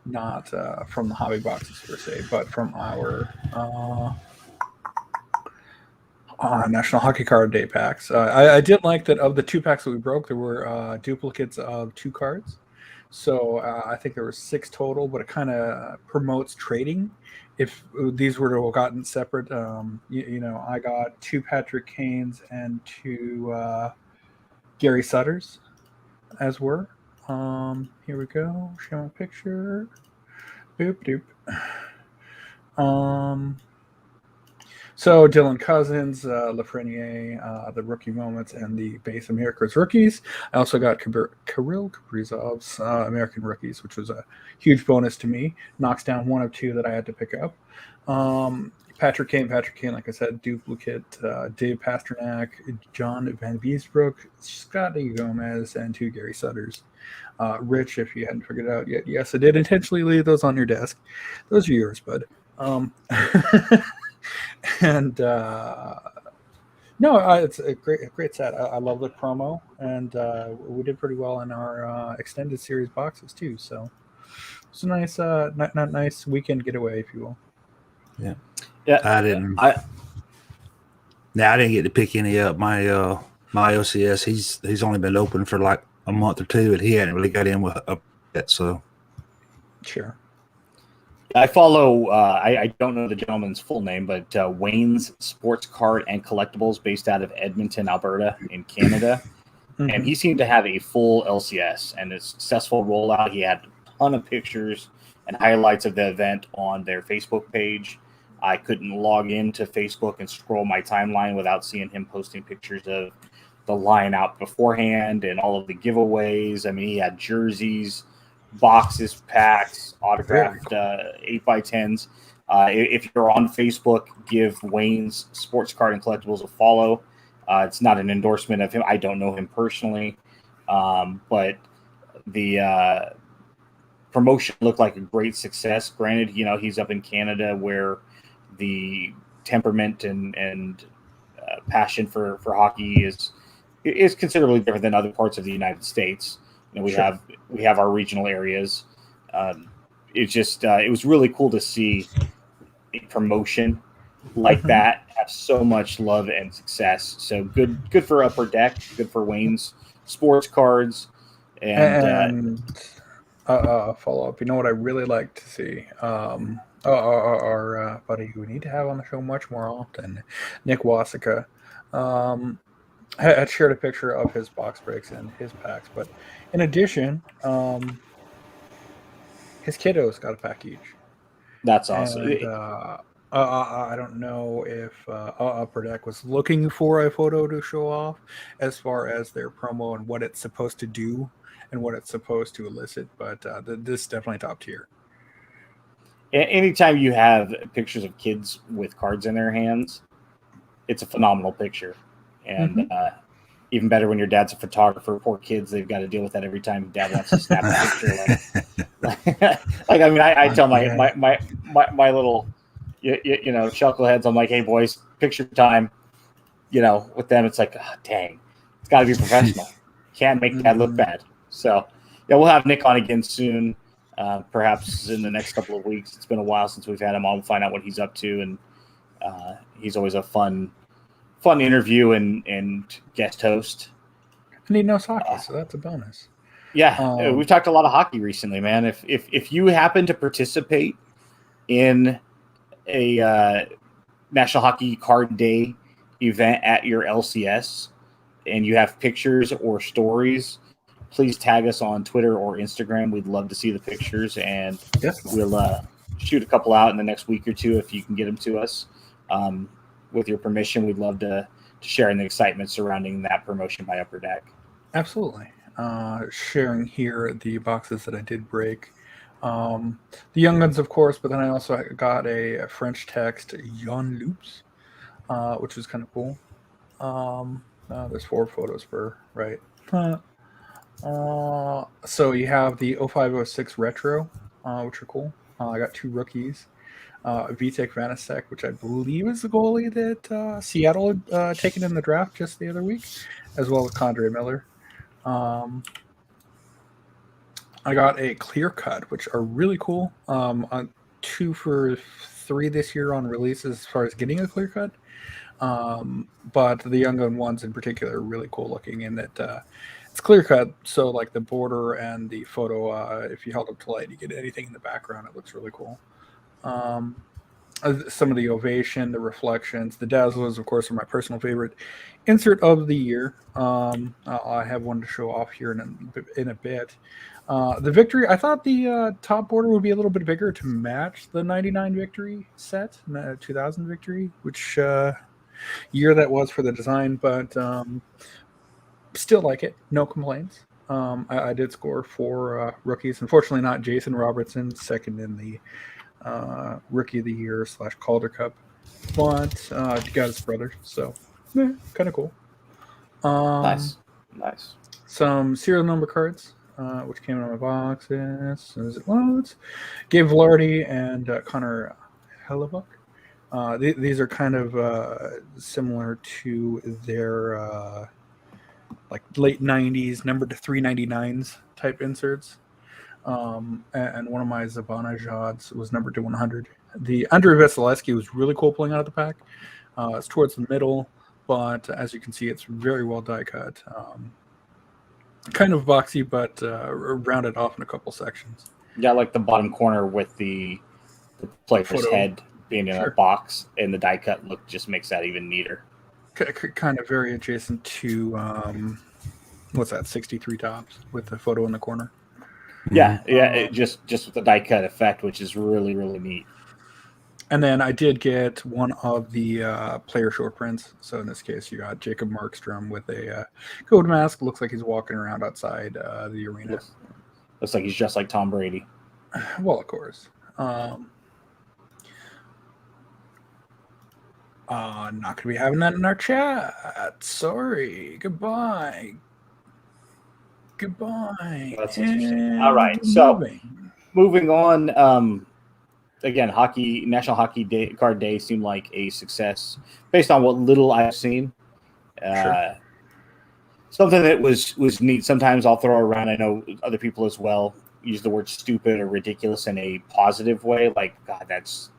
not from the hobby boxes per se, but from our National Hockey Card Day packs. I did like that of the 2 packs that we broke, there were duplicates of 2 cards. So I think there were 6 total, but it kind of promotes trading. If these were to have gotten separate, I got 2 Patrick Kanes and 2 Gary Sutters, as were. Here we go. Show my picture. Boop doop. So Dylan Cousins, Lafreniere, the rookie moments, and the base America's rookies. I also got Kirill Kaprizov's American rookies, which was a huge bonus to me. Knocks down 1 of 2 that I had to pick up. Patrick Kane, like I said, duplicate, Dave Pasternak, John Van Beesbrook, Scotty Gomez, and 2 Gary Sutters. Rich, if you hadn't figured it out yet, yes, I did intentionally leave those on your desk. Those are yours, bud. And it's a great set. I love the promo, and we did pretty well in our extended series boxes too. So it's a nice, nice weekend getaway, if you will. Yeah. I didn't get to pick any up. My OCS, he's only been open for like a month or 2, and he hadn't really got in with a yet. So sure. I follow, I don't know the gentleman's full name, but Wayne's Sports Card and Collectibles, based out of Edmonton, Alberta in Canada. Mm-hmm. And he seemed to have a full LCS and a successful rollout. He had a ton of pictures and highlights of the event on their Facebook page. I couldn't log into Facebook and scroll my timeline without seeing him posting pictures of the line out beforehand and all of the giveaways. I mean, he had jerseys, boxes, packs, autographed 8x10s. If you're on Facebook, give Wayne's Sports Card and Collectibles a follow. It's not an endorsement of him. I don't know him personally, but the promotion looked like a great success. Granted, he's up in Canada where the temperament and passion for hockey is considerably different than other parts of the United States. We have our regional areas. It's just it was really cool to see a promotion like that have so much love and success. So good for Upper Deck, good for Wayne's Sports Cards, and follow up. You know what I really like to see? Our buddy who we need to have on the show much more often, Nick Wasika, had shared a picture of his box breaks and his packs. But in addition, his kiddos got a pack each. That's awesome. And, I don't know if Upper Deck was looking for a photo to show off as far as their promo and what it's supposed to do and what it's supposed to elicit, but this is definitely top tier. Anytime you have pictures of kids with cards in their hands, it's a phenomenal picture. And even better when your dad's a photographer. Poor kids, they've got to deal with that every time dad wants to snap a picture. I tell my little chuckleheads, I'm like, hey boys, picture time. With them, it's like, oh, dang, it's got to be professional. Can't make dad look bad. So yeah, we'll have Nick on again soon, perhaps in the next couple of weeks. It's been a while since we've had him on. We'll find out what he's up to, and he's always a fun interview and guest host. And he knows hockey, so that's a bonus. Yeah, we've talked a lot of hockey recently, man. If you happen to participate in a National Hockey Card Day event at your LCS and you have pictures or stories, please tag us on Twitter or Instagram. We'd love to see the pictures, and we'll shoot a couple out in the next week or two if you can get them to us. With your permission, we'd love to share in the excitement surrounding that promotion by Upper Deck. Absolutely. Sharing here the boxes that I did break. The Young Guns, of course, but then I also got a French text, Jan Loops, which was kind of cool. There's 4 photos per, right? So you have the 0506 Retro, which are cool. I got 2 rookies. Vitek Vanasek, which I believe is the goalie that Seattle had taken in the draft just the other week, as well as Condre Miller. I got a clear cut, which are really cool. On 2 for 3 this year on releases as far as getting a clear cut. But the Young Gun ones in particular are really cool looking in that it's clear cut. So like the border and the photo, if you held up to light, you get anything in the background. It looks really cool. Some of the ovation, the reflections, the dazzlers, of course, are my personal favorite insert of the year. I have one to show off here in a bit. The victory, I thought the top border would be a little bit bigger to match the 99 victory set, 2000 victory, which year that was for the design, but still like it. No complaints. I did score 4 rookies. Unfortunately, not Jason Robertson, second in the Rookie of the Year / Calder Cup, but he got his brother, so kind of cool. Nice. Some serial number cards, which came in my boxes as it loads. Gabe Velarde and Connor Hellebuck. These are kind of similar to their like late 90s numbered to 399s type inserts. And one of my Zabana Jods was numbered to 100. The Andrei Vasilevsky was really cool pulling out of the pack. It's towards the middle, but as you can see, it's very well die cut. Kind of boxy, but rounded off in a couple sections. Yeah, like the bottom corner with the player's head being in a box, and the die cut look just makes that even neater. Kind of very adjacent to what's that, 63 tops with the photo in the corner. Yeah, it just with the die cut effect, which is really, really neat. And then I did get one of the player short prints. So in this case, you got Jacob Markstrom with a code mask. Looks like he's walking around outside the arena. Looks like he's just like Tom Brady. Well, of course. Not going to be having that in our chat. Sorry. Goodbye. That's interesting. All right, so moving on. Again, National Hockey Card Day seemed like a success based on what little I've seen. Sure. Something that was neat. Sometimes I'll throw around. I know other people as well use the word stupid or ridiculous in a positive way. Like, God, that's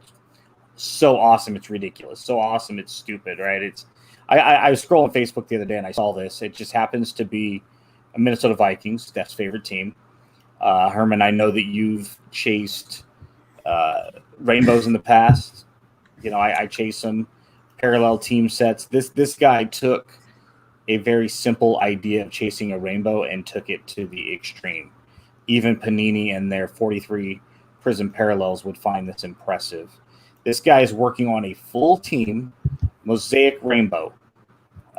so awesome. It's ridiculous. So awesome. It's stupid, right? I was scrolling Facebook the other day and I saw this. It just happens to be a Minnesota Vikings, Steph's favorite team. Herman, I know that you've chased rainbows in the past. You know, I chase them, parallel team sets. This guy took a very simple idea of chasing a rainbow and took it to the extreme. Even Panini and their 43 Prism Parallels would find this impressive. This guy is working on a full team Mosaic rainbow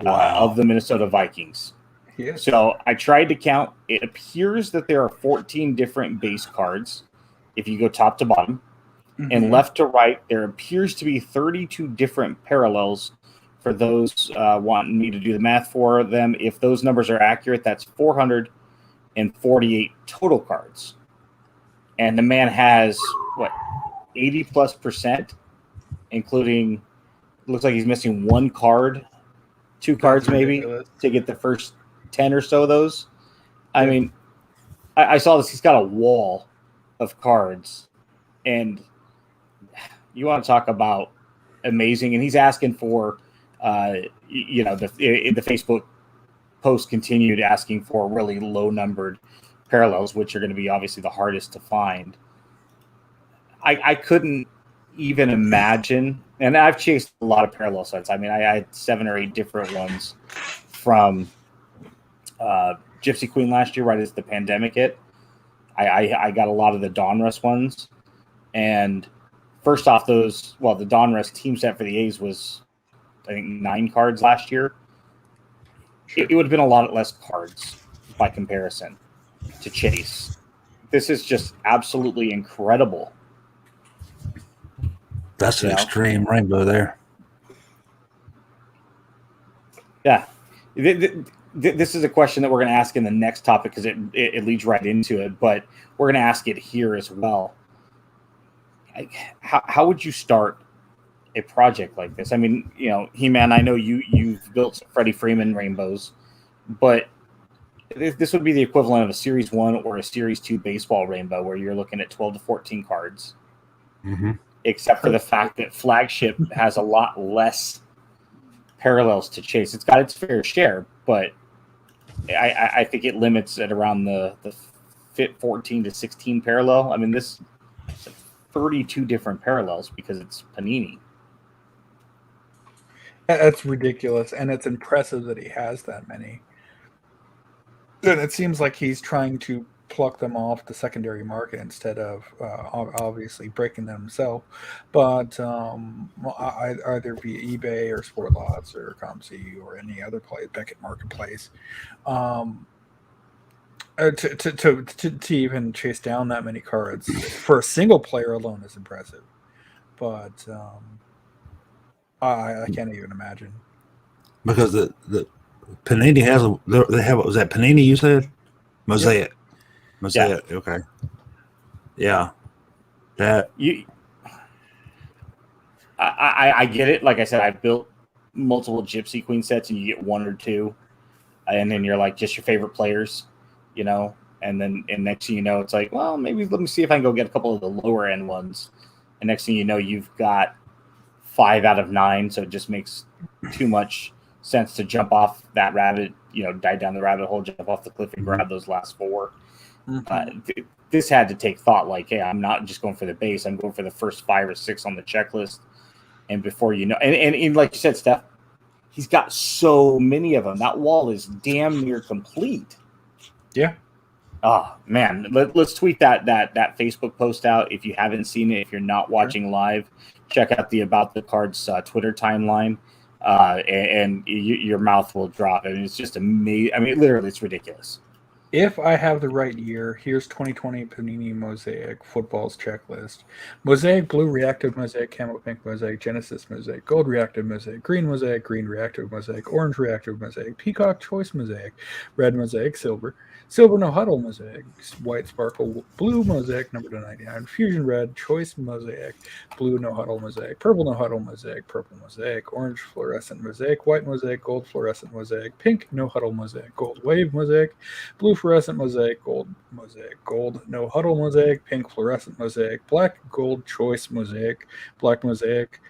of the Minnesota Vikings. Yes. So I tried to count. It appears that there are 14 different base cards if you go top to bottom. Mm-hmm. And left to right, there appears to be 32 different parallels for those wanting me to do the math for them. If those numbers are accurate, that's 448 total cards. And the man has, 80+%, including, looks like he's missing one card, two cards maybe, to get the first 10 or so of those. I mean, I saw this. He's got a wall of cards. And you want to talk about amazing. And he's asking for, the Facebook post continued asking for really low numbered parallels, which are going to be obviously the hardest to find. I couldn't even imagine, and I've chased a lot of parallel sets. I mean, I had 7 or 8 different ones from Gypsy Queen last year, right as the pandemic hit. I got a lot of the Donruss ones, and first off, the Donruss team set for the A's was, I think, 9 cards last year. It would have been a lot less cards by comparison to chase. This is just absolutely incredible. That's an extreme rainbow there. Yeah. This is a question that we're going to ask in the next topic because it leads right into it, but we're going to ask it here as well. How would you start a project like this? I mean, Heman, I know you've built Freddie Freeman rainbows, but this would be the equivalent of a Series 1 or a Series 2 baseball rainbow where you're looking at 12 to 14 cards. Mm-hmm. Except for the fact that Flagship has a lot less parallels to chase. It's got its fair share, but I think it limits at around the 14 to 16 parallel. I mean, this 32 different parallels because it's Panini. That's ridiculous, and it's impressive that he has that many. And it seems like he's trying to pluck them off the secondary market instead of obviously breaking them himself. But either via eBay or Sportlots or ComC or any other Beckett Marketplace, to even chase down that many cards for a single player alone is impressive. But I can't even imagine. Because the Panini they have, was that Panini you said? Mosaic. Yep. Mosaic, yeah. Okay. Yeah. That I get it. Like I said, I've built multiple Gypsy Queen sets and you get 1 or 2. And then you're like just your favorite players, and then next thing you know, it's like, well, maybe let me see if I can go get a couple of the lower end ones. And next thing you know, you've got 5 out of 9. So it just makes too much sense to jump off that rabbit, dive down the rabbit hole, jump off the cliff and grab those last 4. Mm-hmm. This had to take thought, like, hey, I'm not just going for the base. I'm going for the first 5 or 6 on the checklist. And before you know, and like you said, Steph, he's got so many of them. That wall is damn near complete. Yeah. Oh, man. Let's tweet that Facebook post out. If you haven't seen it, if you're not watching live, check out the About the Cards Twitter timeline. And your mouth will drop. I mean, it's just amazing. I mean, literally, it's ridiculous. If I have the right year, here's 2020 Panini Mosaic Footballs checklist. Mosaic, blue reactive Mosaic, camo pink Mosaic, Genesis Mosaic, gold reactive Mosaic, green reactive Mosaic, orange reactive Mosaic, peacock choice Mosaic, red Mosaic, silver no huddle Mosaic, white sparkle blue Mosaic number to 99, fusion red choice Mosaic, blue no huddle Mosaic, purple no huddle Mosaic, purple Mosaic, orange fluorescent Mosaic, white Mosaic, gold fluorescent Mosaic, pink no huddle Mosaic, gold wave Mosaic, blue fluorescent Mosaic, gold no huddle Mosaic, pink fluorescent Mosaic, black gold choice Mosaic, black Mosaic,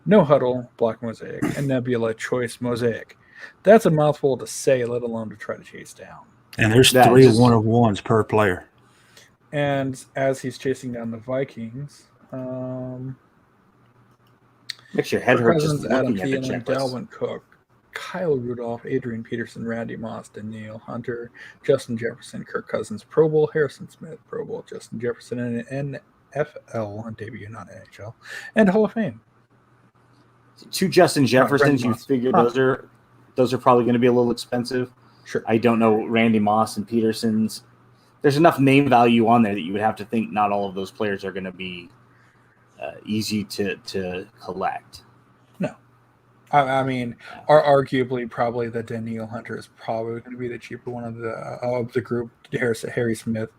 no huddle, black Mosaic, and Nebula choice Mosaic. That's a mouthful to say, let alone to try to chase down. And there's That three just- 1-of-1s per player. And as he's chasing down the Vikings, makes your head hurt just Cousins, Adam looking at the Thielen, checklist. Dalvin Cook, Kyle Rudolph, Adrian Peterson, Randy Moss, Danielle Hunter, Justin Jefferson, Kirk Cousins, Pro Bowl, Harrison Smith, Pro Bowl, Justin Jefferson, and NFL on debut, not NHL, and Hall of Fame. Two Justin Jeffersons, you Moss. figure those are probably going to be a little expensive. Sure. I don't know Randy Moss and Petersons. There's enough name value on there that you would have to think not all of those players are going to be easy to collect. No. I mean, arguably, probably the Danielle Hunter is probably going to be the cheaper one of the group. Harry Smith,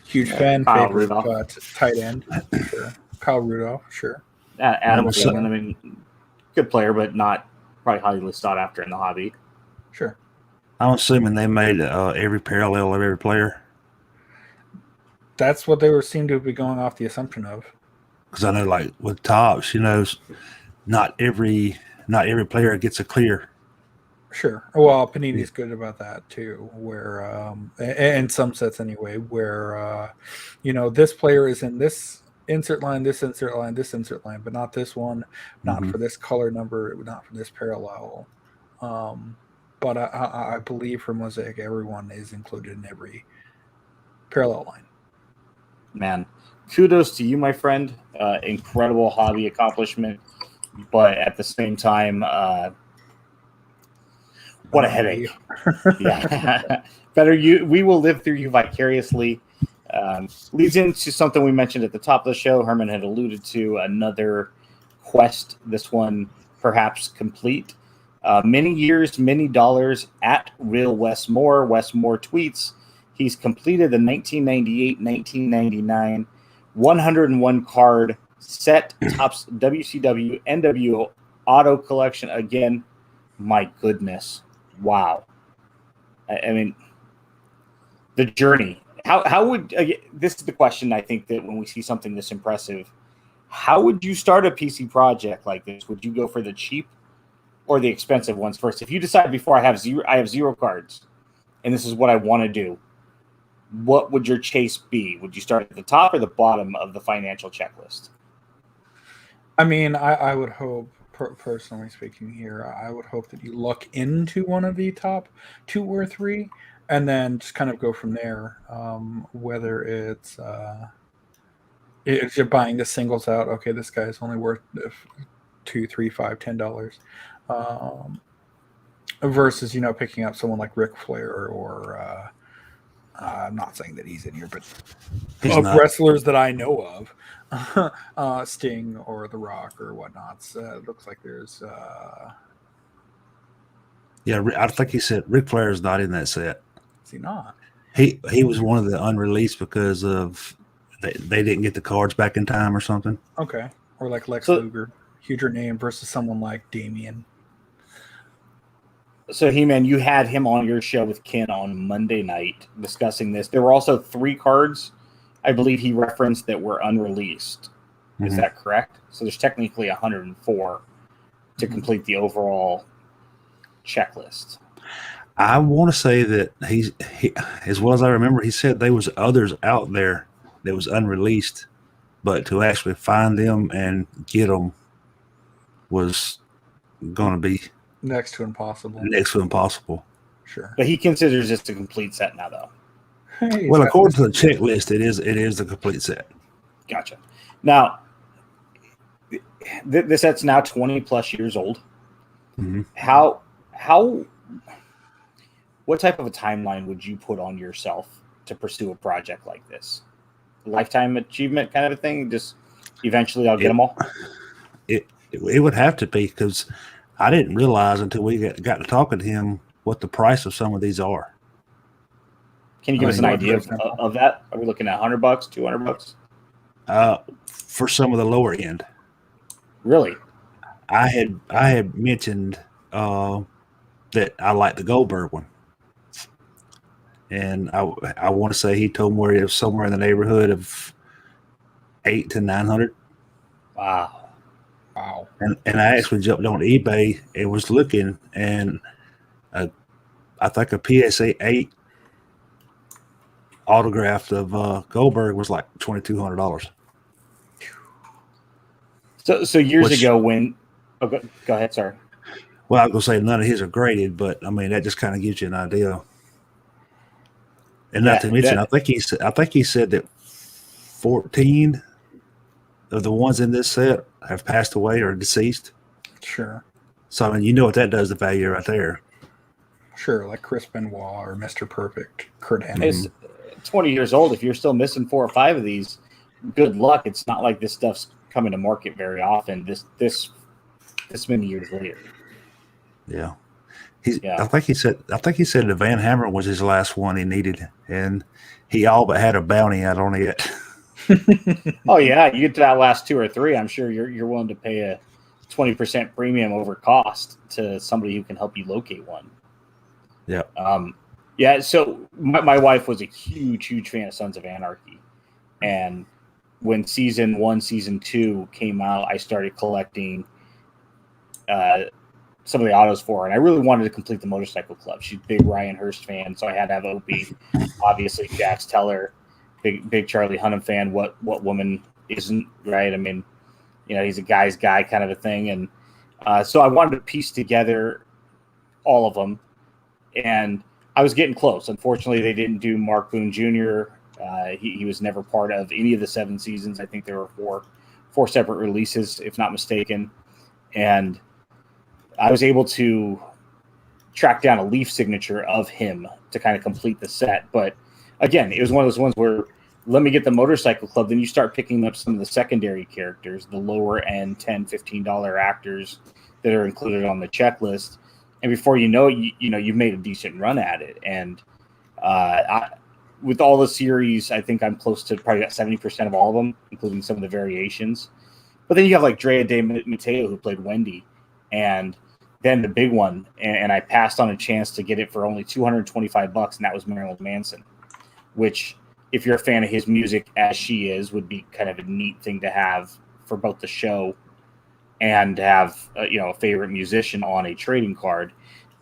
huge fan, Kyle favorite Rudolph. tight end. Sure. Kyle Rudolph, sure. Adam Well, Thielen, I mean, good player, but not probably highly sought after in the hobby. Sure. I'm assuming they made every parallel of every player. That's what they seem to be going off the assumption of. Because I know, like with tops, not every player gets a clear. Sure. Well, Panini's good about that too, where in some sets anyway, where this player is in this insert line, this insert line, this insert line, but not this one, not for this color number, not for this parallel. But I believe for Mosaic, everyone is included in every parallel line. Man, kudos to you, my friend. Incredible hobby accomplishment, but at the same time, what a headache. Yeah. Better you. We will live through you vicariously. Leads into something we mentioned at the top of the show. Herman had alluded to another quest, this one perhaps complete. Many years, many dollars at Real Westmore. Westmore tweets, he's completed the 1998-1999 101 card set Topps WCW NW auto collection. Again, my goodness. Wow. I mean, the journey. How would this is the question I think that when we see something this impressive, how would you start a PC project like this? Would you go for the cheap or the expensive ones first? If you decide before I have zero cards and this is what I want to do, what would your chase be? Would you start at the top or the bottom of the financial checklist? I mean, I would hope, personally speaking here, I would hope that you look into one of the top 2 or 3 and then just kind of go from there. Whether it's if you're buying the singles out, okay, this guy's only worth $2, $3, $5, $10, versus picking up someone like Ric Flair or I'm not saying that he's in here, but wrestlers that I know of, Sting or The Rock or whatnot. It looks like there's. Yeah, I think he said Ric Flair is not in that set. Is he not? He was one of the unreleased because of they didn't get the cards back in time or something. Okay, or like Lex Luger, huger name versus someone like Damien. So, Heman, you had him on your show with Ken on Monday night discussing this. There were also 3 cards, I believe he referenced, that were unreleased. Is that correct? So there's technically 104 to complete the overall checklist. I want to say that he, as well as I remember, he said there was others out there that was unreleased, but to actually find them and get them was going to be Next to impossible. Sure. But he considers this a complete set now, though. Hey, well, according to the checklist, it is the complete set. Gotcha. Now, this set's now 20 plus years old. Mm-hmm. How what type of a timeline would you put on yourself to pursue a project like this? Lifetime achievement kind of a thing? Just eventually I'll get them all? It would have to be, because I didn't realize until we got to talking to him what the price of some of these are. Can you give us an idea of that? Are we looking at $100, $200? For some of the lower end. Really? I had mentioned that I like the Goldberg one, and I want to say he told me it was somewhere in the neighborhood of $800 to $900. Wow. And I actually jumped on eBay and was looking, and I think a PSA 8 autographed of Goldberg was like $2,200. So years ago when go ahead, sorry. Well, I was gonna say none of his are graded, but I mean that just kind of gives you an idea. And not to mention, I think he said that 14 of the ones in this set have passed away or deceased. Sure. So I mean, you know what that does to value right there. Sure, like Chris Benoit or Mr. Perfect, Kurt Hennig. It's 20 years old. If you're still missing 4 or 5 of these, good luck. It's not like this stuff's coming to market very often. This many years later. Yeah. I think he said the Van Hammer was his last one he needed, and he all but had a bounty out on it. Oh yeah, you get to that last 2 or 3, I'm sure you're willing to pay a 20% premium over cost to somebody who can help you locate one. Yeah. Yeah. So my wife was a huge fan of Sons of Anarchy, and when season 1, season 2 came out, I started collecting some of the autos for her, and I really wanted to complete the motorcycle club. She's a big Ryan Hurst fan, so I had to have Opie. Obviously, Jax Teller, big Charlie Hunnam fan. What woman isn't, right? I mean, he's a guy's guy kind of a thing, and so I wanted to piece together all of them, and I was getting close. Unfortunately, they didn't do Mark Boone Jr. He was never part of any of the 7 seasons. I think there were four separate releases, if not mistaken, and I was able to track down a leaf signature of him to kind of complete the set. But again, it was one of those ones where let me get the motorcycle club. Then you start picking up some of the secondary characters, the lower end $10, $15 actors that are included on the checklist. And before you know it, you've made a decent run at it. And with all the series, I think I'm close to probably got 70% of all of them, including some of the variations. But then you have like Drea De Matteo, who played Wendy, and then the big one, and I passed on a chance to get it for only $225, and that was Marilyn Manson, which, if you're a fan of his music as she is, would be kind of a neat thing to have for both the show and have a favorite musician on a trading card.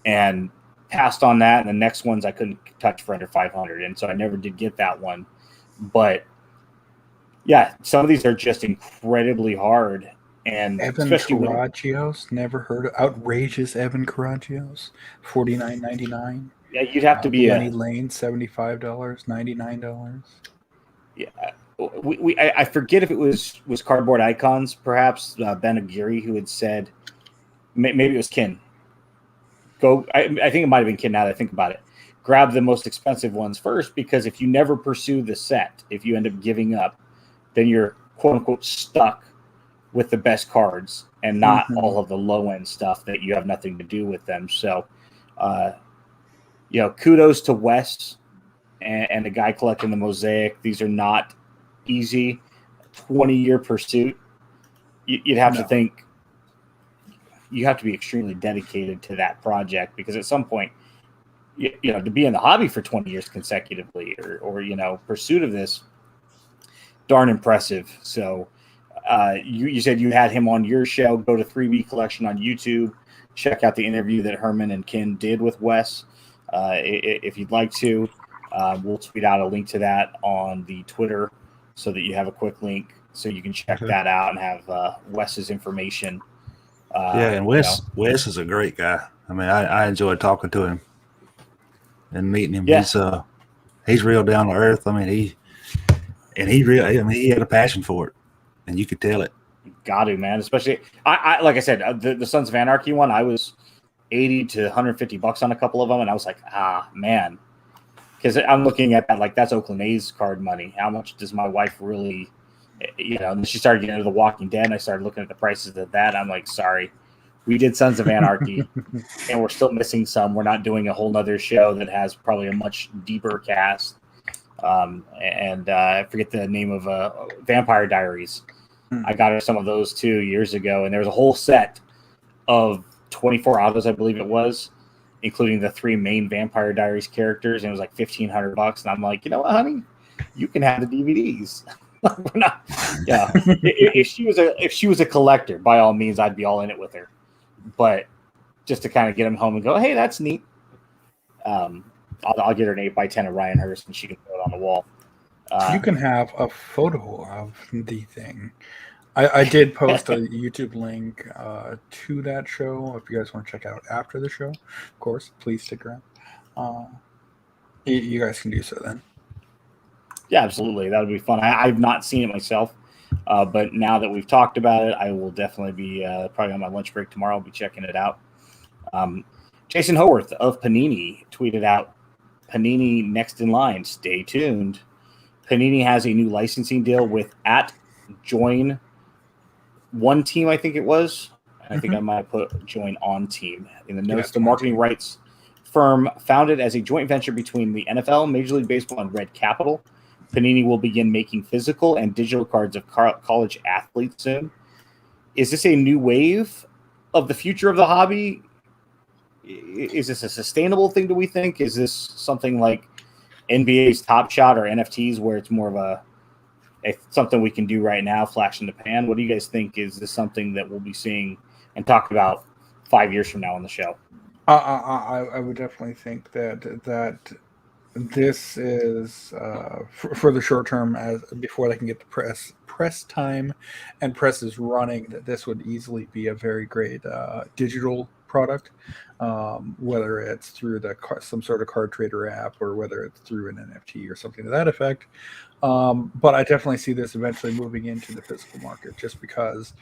And passed on that, and the next ones I couldn't touch for under $500, and so I never did get that one. But yeah, some of these are just incredibly hard. And Evan Karagios, never heard of outrageous Evan Karagios, $49.99. Yeah, you'd have to be Lenny Lane, $75, $99. Yeah, I forget if it was Cardboard Icons, perhaps Ben Aguirre, who had said, maybe it was Kin. I think it might have been Kin. Now that I think about it, grab the most expensive ones first, because if you never pursue the set, if you end up giving up, then you're quote unquote stuck with the best cards and not all of the low end stuff that you have nothing to do with them. So, kudos to Wes and the guy collecting the Mosaic. These are not easy. 20-year pursuit. You'd have to think you have to be extremely dedicated to that project, because at some point, to be in the hobby for 20 years consecutively or pursuit of this, darn impressive. So, you said you had him on your show. Go to 3B Collection on YouTube. Check out the interview that Herman and Ken did with Wes. If you'd like to, we'll tweet out a link to that on the Twitter so that you have a quick link so you can check that out and have Wes's information. And Wes is a great guy. I mean, I enjoyed talking to him and meeting him. Yeah. He's real down to earth. I mean, he had a passion for it. And you could tell it. Got to, man. Especially, I like I said, the Sons of Anarchy one, I was $80 to $150 on a couple of them, and I was like, man, because I'm looking at that like that's Oakland A's card money. How much does my wife really, And then she started getting into The Walking Dead, and I started looking at the prices of that. I'm like, sorry, we did Sons of Anarchy, and we're still missing some. We're not doing a whole nother show that has probably a much deeper cast. I forget the name of Vampire Diaries. I got her some of those 2 years ago, and there was a whole set of 24 autos, I believe it was, including the 3 main Vampire Diaries characters, and it was like $1,500. And I'm like, you know what, honey, you can have the DVDs. We're not, yeah. if she was a collector, by all means, I'd be all in it with her. But just to kind of get them home and go, hey, that's neat. I'll get her an 8x10 of Ryan Hurst, and she can throw it on the wall. You can have a photo of the thing. I did post a YouTube link to that show. If you guys want to check it out after the show, of course, please stick around. You guys can do so then. Yeah, absolutely. That would be fun. I've not seen it myself, but now that we've talked about it, I will definitely be probably on my lunch break tomorrow. I'll be checking it out. Jason Howarth of Panini tweeted out, Panini next in line. Stay tuned. Panini has a new licensing deal with @Join One Team, I think it was. I think I might have put Join On Team in the notes. The marketing rights firm founded as a joint venture between the NFL, Major League Baseball, and Red Capital. Panini will begin making physical and digital cards of college athletes soon. Is this a new wave of the future of the hobby? Is this a sustainable thing, do we think? Is this something like NBA's Top Shot or NFTs where it's more of a something we can do right now, flash in the pan? What do you guys think? Is this something that we'll be seeing and talking about 5 years from now on the show? I would definitely think that this is for the short term, as before they can get the press time and press is running, that this would easily be a very great digital product, whether it's through some sort of card trader app or whether it's through an NFT or something to that effect. But I definitely see this eventually moving into the physical market, just because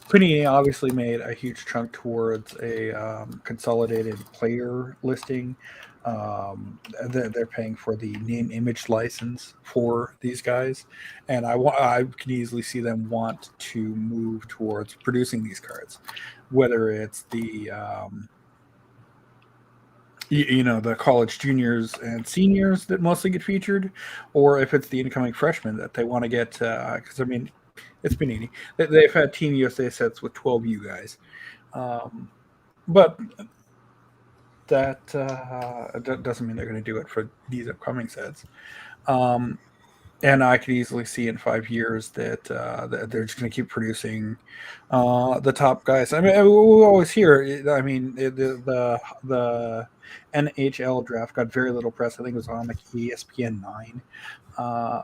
Panini obviously made a huge chunk towards a consolidated player listing. They're paying for the name image license for these guys, and I can easily see them want to move towards producing these cards, whether it's the the college juniors and seniors that mostly get featured, or if it's the incoming freshmen that they want to get, because I mean, it's Panini. They've had Team USA sets with 12U guys, but that doesn't mean they're going to do it for these upcoming sets. And I could easily see in 5 years that they're just going to keep producing the top guys. I mean, we always hear. I mean, the NHL draft got very little press. I think it was on like ESPN 9.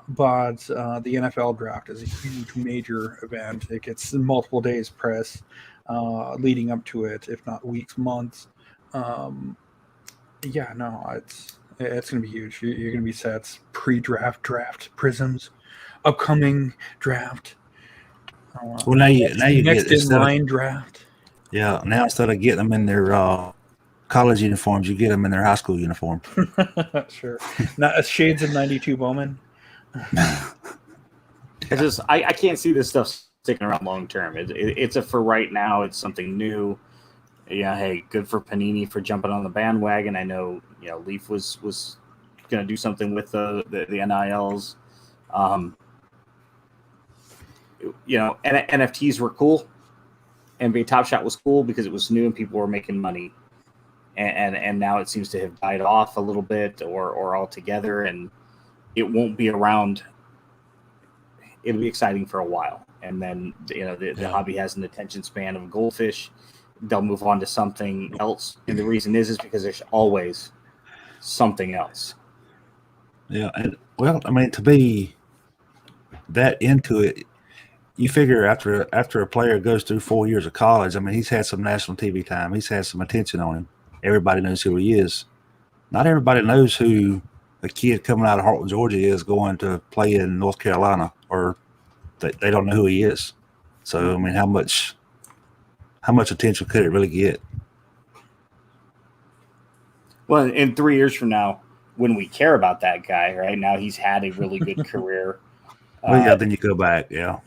But the NFL draft is a huge, major event. It gets multiple days press leading up to it, if not weeks, months. It's going to be huge. You're going to be sets, pre-draft, draft, prisms, upcoming draft. Well, now you next get in line draft. Yeah, now instead of getting them in their college uniforms, you get them in their high school uniform. Sure. Not shades of 92 Bowman. I can't see this stuff sticking around long term. It's for right now. It's something new. Yeah, hey, good for Panini for jumping on the bandwagon. I know, Leaf was going to do something with the NILs. NFTs were cool. NBA Top Shot was cool because it was new and people were making money. And now it seems to have died off a little bit or altogether, and it won't be around. It'll be exciting for a while, and then the hobby has an attention span of a goldfish. They'll move on to something else, and the reason is because there's always something else. Yeah, and I mean, to be that into it, you figure after a player goes through 4 years of college, I mean, he's had some national TV time, he's had some attention on him. Everybody knows who he is. Not everybody knows who a kid coming out of Hartland, Georgia is going to play in North Carolina, or they don't know who he is. So, I mean, how much attention could it really get? Well, in 3 years from now, when we care about that guy, right now he's had a really good career. Well, yeah, then you go back, yeah.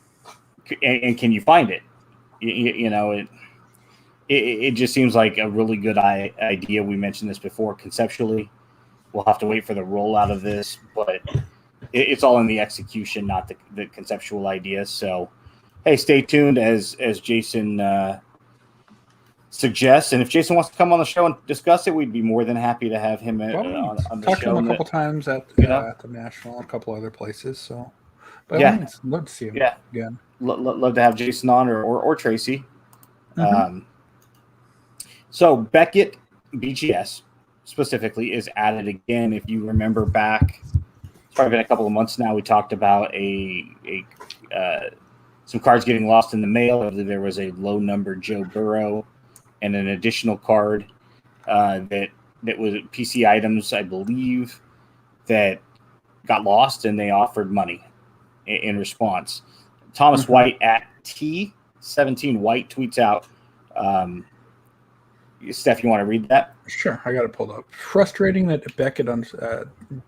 And can you find it? You know, it just seems like a really good idea. We mentioned this before. Conceptually, we'll have to wait for the rollout of this, but it's all in the execution, not the conceptual idea. So, hey, stay tuned as Jason suggests. And if Jason wants to come on the show and discuss it, we'd be more than happy to have him on the Talked show. to him a couple times at the National and a couple other places. So, but yeah, love to see him again. Love to have Jason on or Tracy. Mm-hmm. So Beckett BGS specifically is added again. If you remember back, it's probably been a couple of months now. We talked about some cards getting lost in the mail. I believe there was a low number Joe Burrow and an additional card that was PC items, I believe, that got lost, and they offered money in response. Thomas White at T17 White tweets out. Steph, you want to read that? Sure, I got it pulled up. Frustrating that Beckett on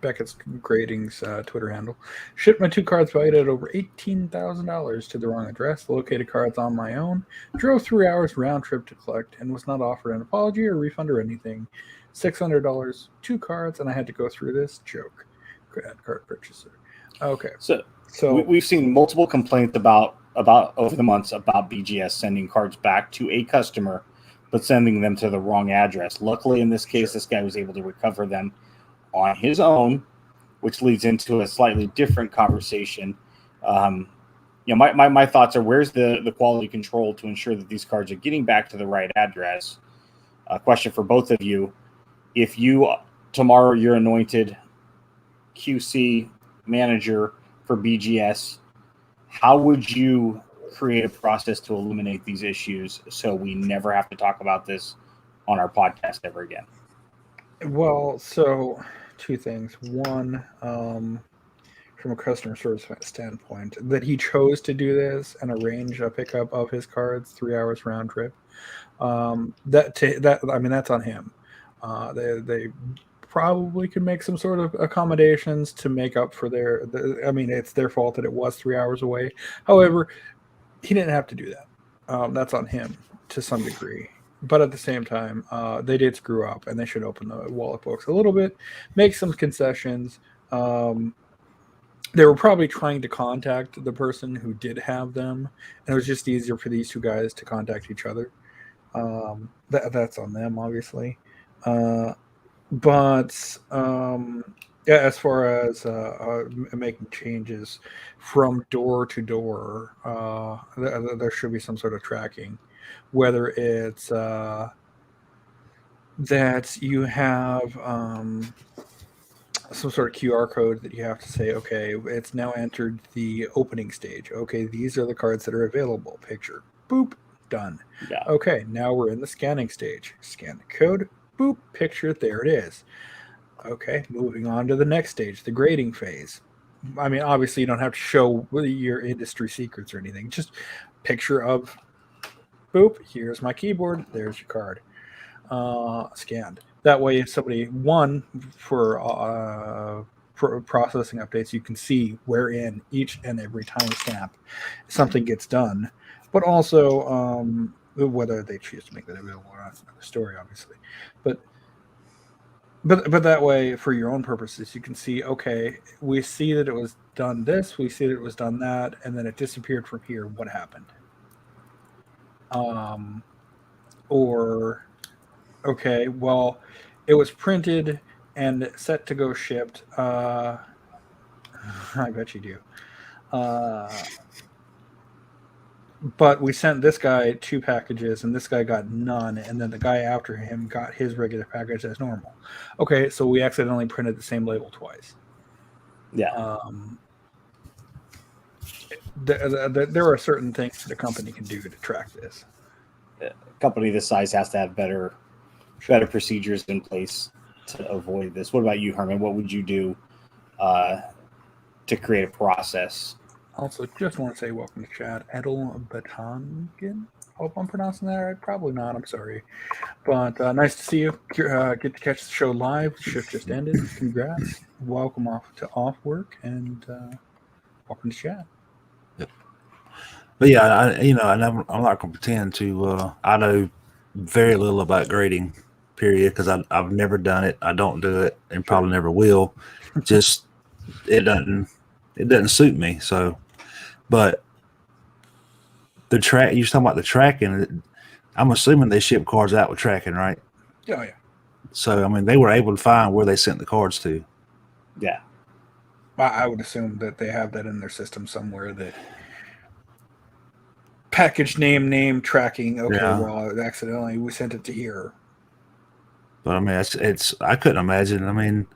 Beckett's Grading's Twitter handle shipped my 2 cards valued at over $18,000 to the wrong address. Located cards on my own. Drove 3 hours round trip to collect and was not offered an apology or refund or anything. $600, 2 cards, and I had to go through this joke. Card purchaser. Okay, so we've seen multiple complaints about over the months about BGS sending cards back to a customer, but sending them to the wrong address. Luckily, in this case, this guy was able to recover them on his own, which leads into a slightly different conversation. My thoughts are, where's the quality control to ensure that these cards are getting back to the right address? A question for both of you. If tomorrow you're anointed QC manager for BGS, how would you create a process to eliminate these issues so we never have to talk about this on our podcast ever again? Well, so 2 things. One, from a customer service standpoint, that he chose to do this and arrange a pickup of his cards 3 hours round trip. That's on him. They probably could make some sort of accommodations to make up for it's their fault that it was 3 hours away. However, he didn't have to do that. That's on him to some degree. But at the same time, they did screw up, and they should open the wallet books a little bit, make some concessions. They were probably trying to contact the person who did have them, and it was just easier for these 2 guys to contact each other. That's on them, obviously. As far as making changes from door to door, there should be some sort of tracking, whether it's that you have some sort of QR code that you have to say, okay, it's now entered the opening stage. Okay, these are the cards that are available. Picture, boop, done. Yeah. Okay, now we're in the scanning stage. Scan the code, boop, picture, there it is. Okay, moving on to the next stage, the grading phase. I mean, obviously, you don't have to show your industry secrets or anything. Just picture of, boop, here's my keyboard, there's your card. Scanned. That way, if somebody, for processing updates, you can see wherein each and every timestamp something gets done. But also, whether they choose to make that available or not is another story, obviously. But that way, for your own purposes, you can see, okay, we see that it was done this, we see that it was done that, and then it disappeared from here. What happened? Or, okay, well, it was printed and set to go shipped. I bet you do. But we sent this guy 2 packages, and this guy got none, and then the guy after him got his regular package as normal. Okay, so we accidentally printed the same label twice. Yeah. There are certain things that a company can do to track this. A company this size has to have better procedures in place to avoid this. What about you, Herman? What would you do to create a process? Also, just want to say welcome to chat, Edel Batangan. Hope I'm pronouncing that right. Probably not. I'm sorry. But nice to see you. Get to catch the show live. The shift just ended. Congrats. Welcome off work, and welcome to chat. Yep. But yeah, I'm not going to pretend to. I know very little about grading, period, because I've never done it. I don't do it, and probably never will. Just it doesn't suit me. So, but the track you're talking about the tracking. I'm assuming they ship cards out with tracking, right? Oh yeah. So I mean, they were able to find where they sent the cards to. Yeah. I would assume that they have that in their system somewhere. That package name tracking. Okay, well, accidentally we sent it to here. But I mean, it's I couldn't imagine. I mean,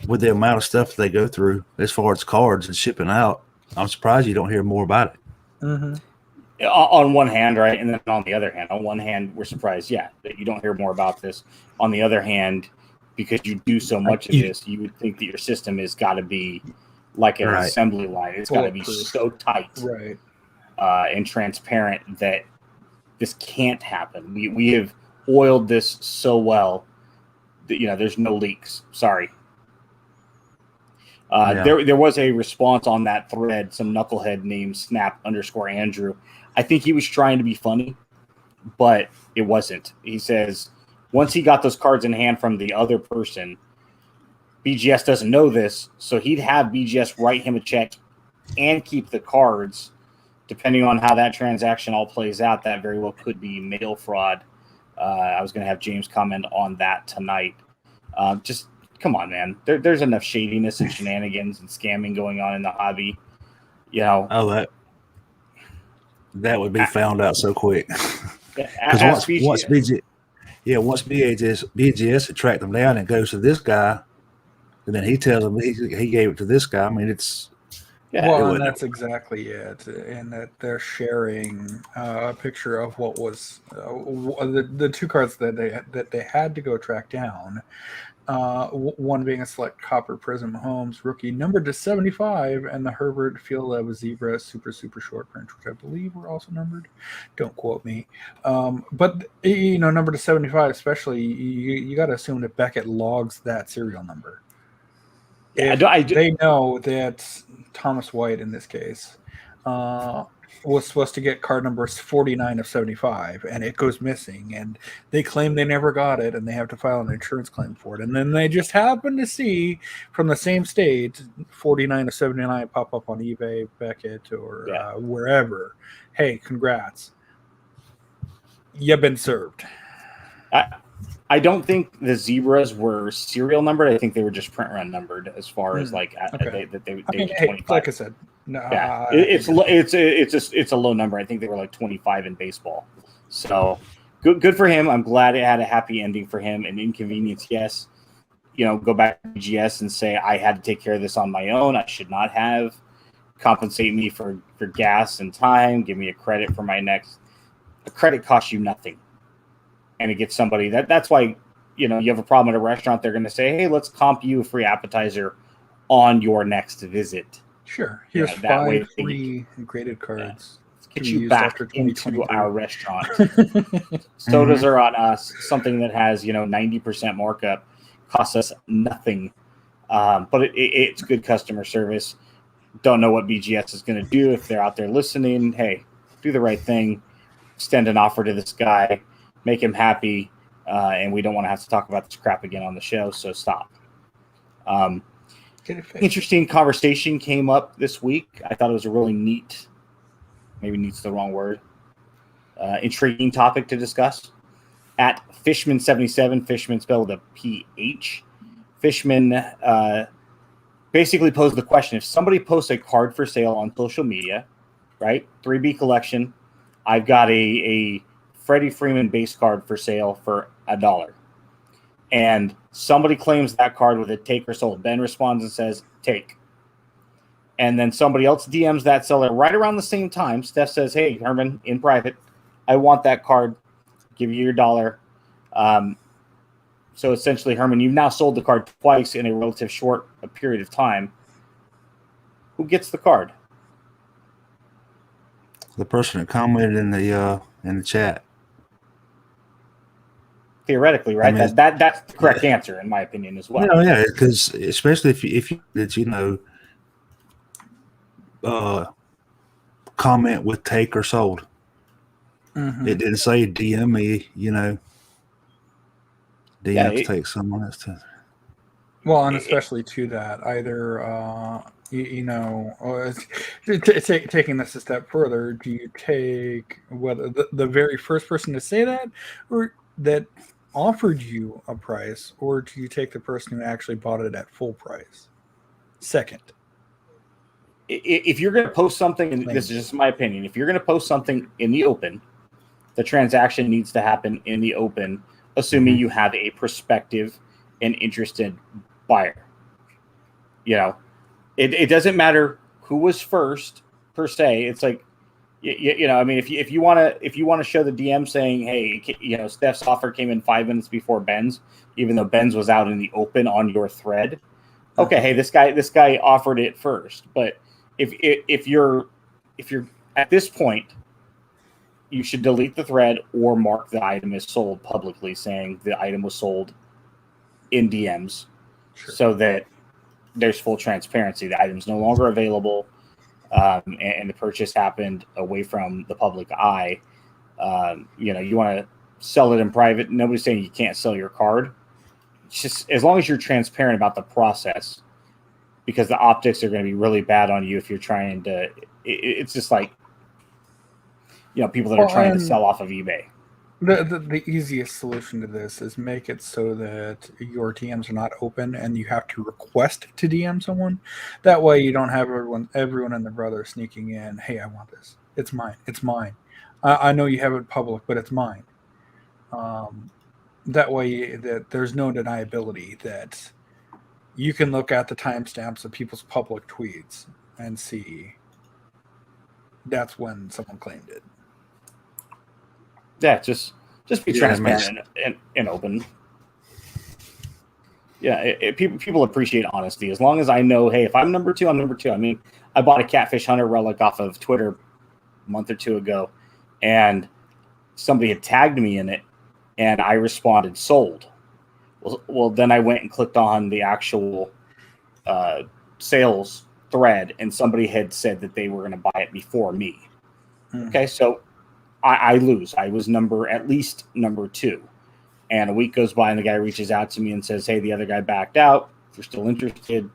with the amount of stuff they go through as far as cards and shipping out, I'm surprised you don't hear more about it. Mm-hmm. On one hand, right, and then on the other hand, we're surprised, that you don't hear more about this. On the other hand, because you do so much of this, you would think that your system has got to be like an assembly line. It's got to be so tight, right, and transparent that this can't happen. We have oiled this so well that there's no leaks. Sorry. There was a response on that thread, some knucklehead named Snap_Andrew. I think he was trying to be funny, but it wasn't. He says once he got those cards in hand from the other person, BGS doesn't know this, so he'd have BGS write him a check and keep the cards. Depending on how that transaction all plays out, that very well could be mail fraud. I was going to have James comment on that tonight. Just come on, man. There's enough shadiness and shenanigans and scamming going on in the hobby. Oh, that would be found out so quick. Because once BGS had tracked them down and goes to this guy, and then he tells them he gave it to this guy. I mean, it's and that's exactly it. And that they're sharing a picture of what was the two cards that they had to go track down. One being a select Copper Prism Holmes rookie numbered to 75, and the Herbert Field of Zebra super short print, which I believe were also numbered. Don't quote me. But numbered to 75, especially you got to assume that Beckett logs that serial number. They know that Thomas White in this case was supposed to get card number 49 of 75, and it goes missing, and they claim they never got it, and they have to file an insurance claim for it. And then they just happen to see from the same state 49 of 79 pop up on eBay, Beckett, or wherever. Hey, congrats. You've been served. I don't think the zebras were serial numbered. I think they were just print run numbered as far as they 25. Like I said, no, it's a low number. I think they were like 25 in baseball. So good for him. I'm glad it had a happy ending for him. An inconvenience, yes. Go back to GS and say I had to take care of this on my own. I should not have. Compensate me for gas and time. Give me a credit for my next. A credit costs you nothing. And it gets somebody that's why, you have a problem at a restaurant. They're going to say, hey, let's comp you a free appetizer on your next visit. Sure. Here's 5 free graded cards. Get you back into our restaurant. Sodas are on us. Something that has, 90% markup costs us nothing. But it's good customer service. Don't know what BGS is going to do. If they're out there listening, hey, do the right thing. Extend an offer to this guy. Make him happy, and we don't want to have to talk about this crap again on the show, so stop. Interesting conversation came up this week. I thought it was a really maybe neat's the wrong word, intriguing topic to discuss. At Fishman77, Fishman spelled a PH, Fishman basically posed the question, if somebody posts a card for sale on social media, right, 3B collection, I've got a Freddie Freeman base card for sale for $1. And somebody claims that card with a take or sold. Ben responds and says, take. And then somebody else DMs that seller right around the same time. Steph says, hey, Herman, in private, I want that card. Give you your $1. So essentially, Herman, you've now sold the card twice in a relative short period of time. Who gets the card? The person that commented in the in the chat. Theoretically, right? I mean, that's the correct answer, in my opinion, as well. Yeah, because especially if you did, comment with take or sold. Mm-hmm. It didn't say DM me, DM to take someone else to. Well, and especially to that, either taking this a step further, do you take whether the very first person to say that, or that offered you a price, or do you take the person who actually bought it at full price? Second, if you're going to post something, and this is just my opinion, if you're going to post something in the open, the transaction needs to happen in the open, assuming you have a prospective and interested buyer. It doesn't matter who was first per se. It's like, I mean, if you want to show the DM saying, hey, Steph's offer came in 5 minutes before Ben's, even though Ben's was out in the open on your thread. Okay, hey, this guy offered it first. But if you're at this point, you should delete the thread or mark the item as sold publicly, saying the item was sold in DMs, so that there's full transparency. The item's no longer available, and the purchase happened away from the public eye. You want to sell it in private. Nobody's saying you can't sell your card. It's just as long as you're transparent about the process, because the optics are going to be really bad on you if you're trying to. It's just like, people that are trying to sell off of eBay. The easiest solution to this is make it so that your DMs are not open and you have to request to DM someone. That way you don't have everyone and their brother sneaking in. Hey, I want this. It's mine. It's mine. I know you have it public, but it's mine. That way that there's no deniability, that you can look at the timestamps of people's public tweets and see that's when someone claimed it. Yeah, just be transparent and open. Yeah, people appreciate honesty. As long as I know, hey, if I'm number two, I'm number two. I mean, I bought a Catfish Hunter relic off of Twitter a month or two ago, and somebody had tagged me in it, and I responded, sold. Well, then I went and clicked on the actual sales thread, and somebody had said that they were going to buy it before me. Okay, so I lose. I was at least number two. And a week goes by and the guy reaches out to me and says, hey, the other guy backed out. If you're still interested,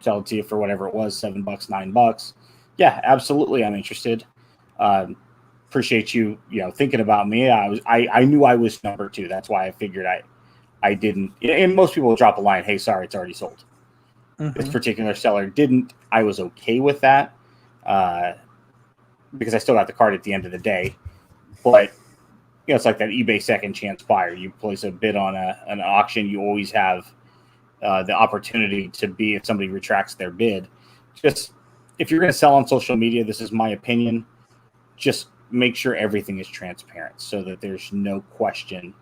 sell it to you for whatever it was, $7, $9. Yeah, absolutely. I'm interested. Appreciate you, thinking about me. I knew I was number two. That's why I figured I didn't. And most people will drop a line, hey, sorry, it's already sold. This particular seller didn't. I was okay with that because I still got the card at the end of the day. But it's like that eBay second chance buyer. You place a bid on an auction, you always have the opportunity to be, if somebody retracts their bid. Just if you're going to sell on social media, this is my opinion, just make sure everything is transparent so that there's no question.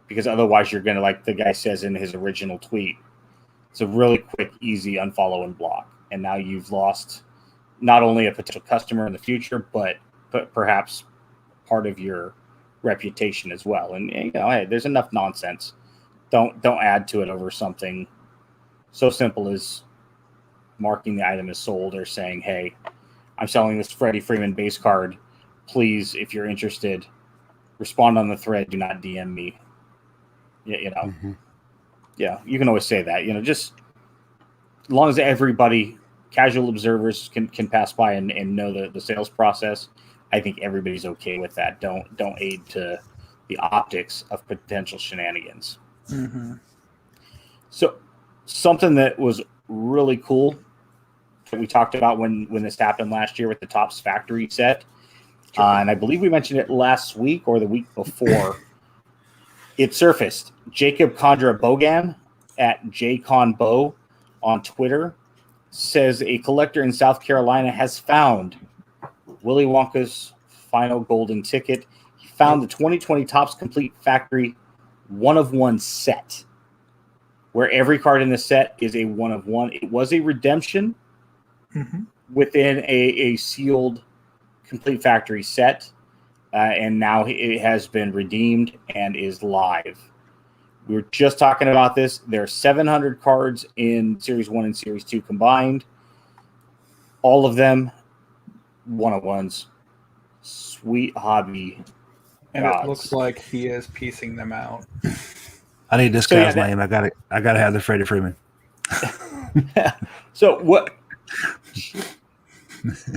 Because otherwise you're going to, like the guy says in his original tweet, it's a really quick, easy unfollow and block. And now you've lost not only a potential customer in the future, but perhaps part of your reputation as well. And hey, there's enough nonsense. Don't add to it over something so simple as marking the item as sold or saying, hey, I'm selling this Freddie Freeman base card. Please, if you're interested, respond on the thread. Do not DM me. Yeah, you can always say that. Just as long as everybody, casual observers, can pass by and know the sales process, I think everybody's okay with that. Don't aid to the optics of potential shenanigans. So something that was really cool that we talked about when this happened last year with the Topps Factory set, and I believe we mentioned it last week or the week before, it surfaced. Jacob Condra Bogan at JConBo on Twitter says a collector in South Carolina has found Willy Wonka's final golden ticket. He found the 2020 Topps Complete Factory 1-of-1 set, where every card in the set is a 1-of-1. It was a redemption within a sealed Complete Factory set. and now it has been redeemed and is live. We were just talking about this. There are 700 cards in Series 1 and Series 2 combined. All of them one-of-ones. Sweet hobby. And gods. It looks like he is piecing them out. I need this guy's name. I got it. I got to have the Freddie Freeman. So what?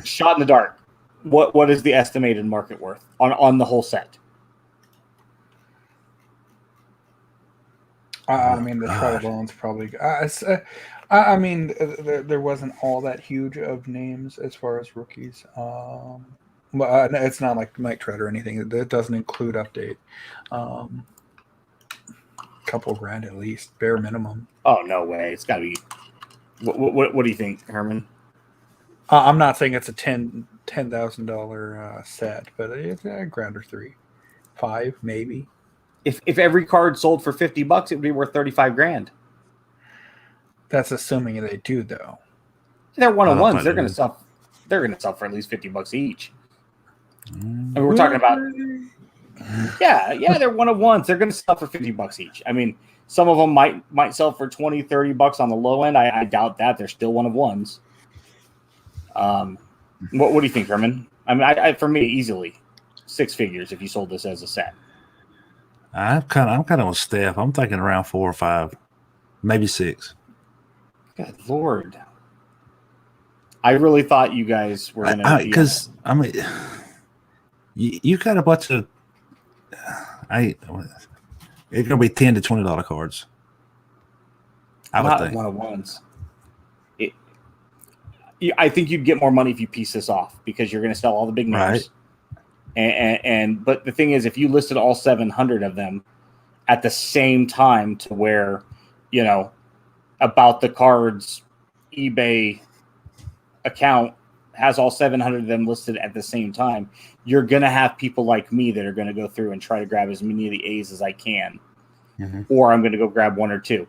Shot in the dark. What is the estimated market worth on the whole set? I mean, the Trout alone's probably. I mean, there wasn't all that huge of names as far as rookies. It's not like Mike Trout or anything. It doesn't include update. Couple grand at least, bare minimum. Oh no way! It's got to be. What do you think, Herman? I'm not saying it's a $10,000 set, but it's a grand or three, 5 maybe. If every card sold for $50, it would be worth 35 grand. That's assuming they do, though. They're one-on-ones. They're going to sell. They're going to sell for at least $50 each. And we're talking about. Yeah, they're one-of-ones. They're going to sell for $50 each. I mean, some of them might sell for $20, $30 on the low end. I doubt that. They're still one-of-ones. What do you think, Herman? I mean, for me, easily 6 figures if you sold this as a set. I'm kind of with Steph. I'm thinking around 4 or 5, maybe 6. Good Lord. I really thought you guys were going to be. Because, I mean, you got a bunch of. It's going to be $10 to $20 cards. I would think. One-of-ones. I think you'd get more money if you piece this off because you're going to sell all the big names. Right. But the thing is, if you listed all 700 of them at the same time to where, About the Cards eBay account has all 700 of them listed at the same time, you're going to have people like me that are going to go through and try to grab as many of the A's as I can. Mm-hmm. Or I'm going to go grab 1 or 2.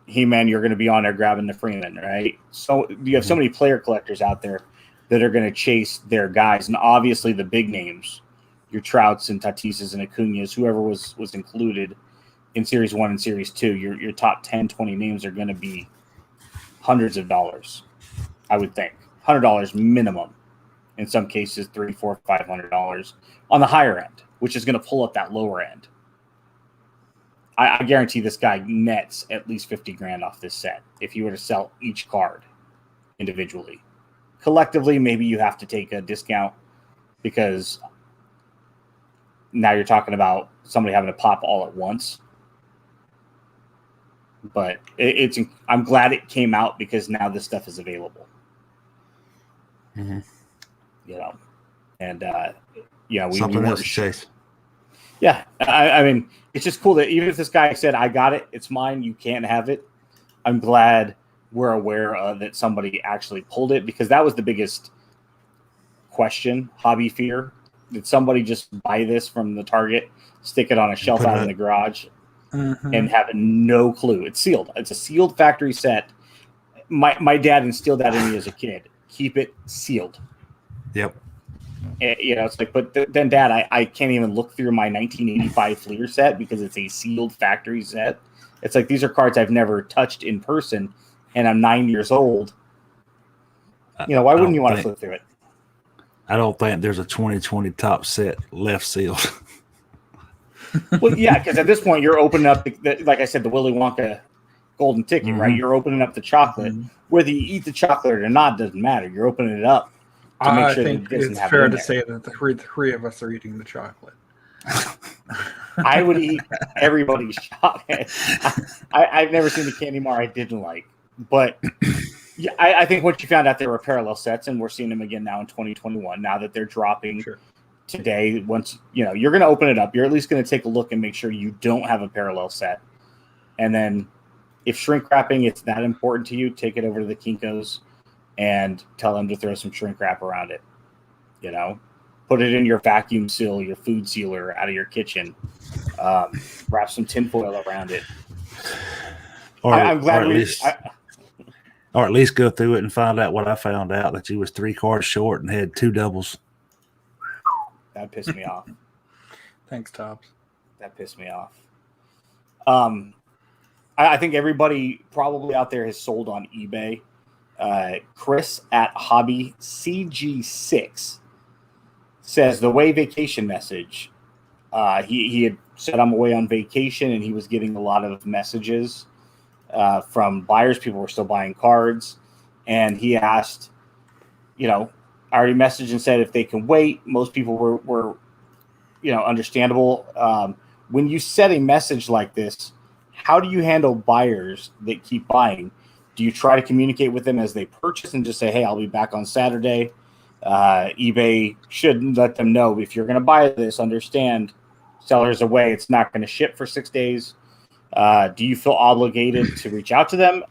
Heman, you're going to be on there grabbing the Freeman, right? So you have so many player collectors out there that are going to chase their guys. And obviously the big names, your Trouts and Tatises and Acuñas, whoever was included in Series 1 and Series 2, your top 10, 20 names are going to be hundreds of dollars, I would think. $100 minimum. In some cases, $300, $400, $500 on the higher end, which is going to pull up that lower end. I guarantee this guy nets at least 50 grand off this set if you were to sell each card individually. Collectively, maybe you have to take a discount because now you're talking about somebody having to pop all at once. But I'm glad it came out because now this stuff is available. Mm-hmm. We something weren't else to chase. Yeah, I mean, it's just cool that even if this guy said, I got it, it's mine, you can't have it, I'm glad we're aware that somebody actually pulled it because that was the biggest question, hobby fear. Did somebody just buy this from the Target, stick it on a shelf out in the garage, and have no clue? It's sealed. It's a sealed factory set. My dad instilled that in me as a kid. Keep it sealed. Yep. It's like, but then, Dad, I can't even look through my 1985 Fleer set because it's a sealed factory set. It's like these are cards I've never touched in person, and I'm 9 years old. Why wouldn't you want to flip through it? I don't think there's a 2020 top set left sealed. Well, yeah, because at this point you're opening up, like I said, the Willy Wonka golden ticket, right? You're opening up the chocolate. Whether you eat the chocolate or not doesn't matter. You're opening it up. I think it's fair to say that the three of us are eating the chocolate. I would eat everybody's chocolate. I've never seen the candy bar I didn't like. But yeah, I think once you found out there were parallel sets, and we're seeing them again now in 2021, now that they're dropping today, once you're going to open it up, you're at least going to take a look and make sure you don't have a parallel set. And then if shrink wrapping it's that important to you, take it over to the Kinko's and tell them to throw some shrink wrap around it. Put it in your vacuum seal, your food sealer out of your kitchen. Wrap some tinfoil around it. I'm glad or at least go through it and find out what I found out, that you was 3 cards short and had 2 doubles. That pissed me off. Thanks, Tops. That pissed me off. I think everybody probably out there has sold on eBay. Chris at Hobby CG6 says the way vacation message. He had said I'm away on vacation, and he was getting a lot of messages from buyers. People were still buying cards, and he asked, I already messaged and said if they can wait. Most people were understandable. When you set a message like this, how do you handle buyers that keep buying? Do you try to communicate with them as they purchase and just say, hey, I'll be back on Saturday? eBay should let them know if you're going to buy this, understand seller's away. It's not going to ship for 6 days. Do you feel obligated to reach out to them?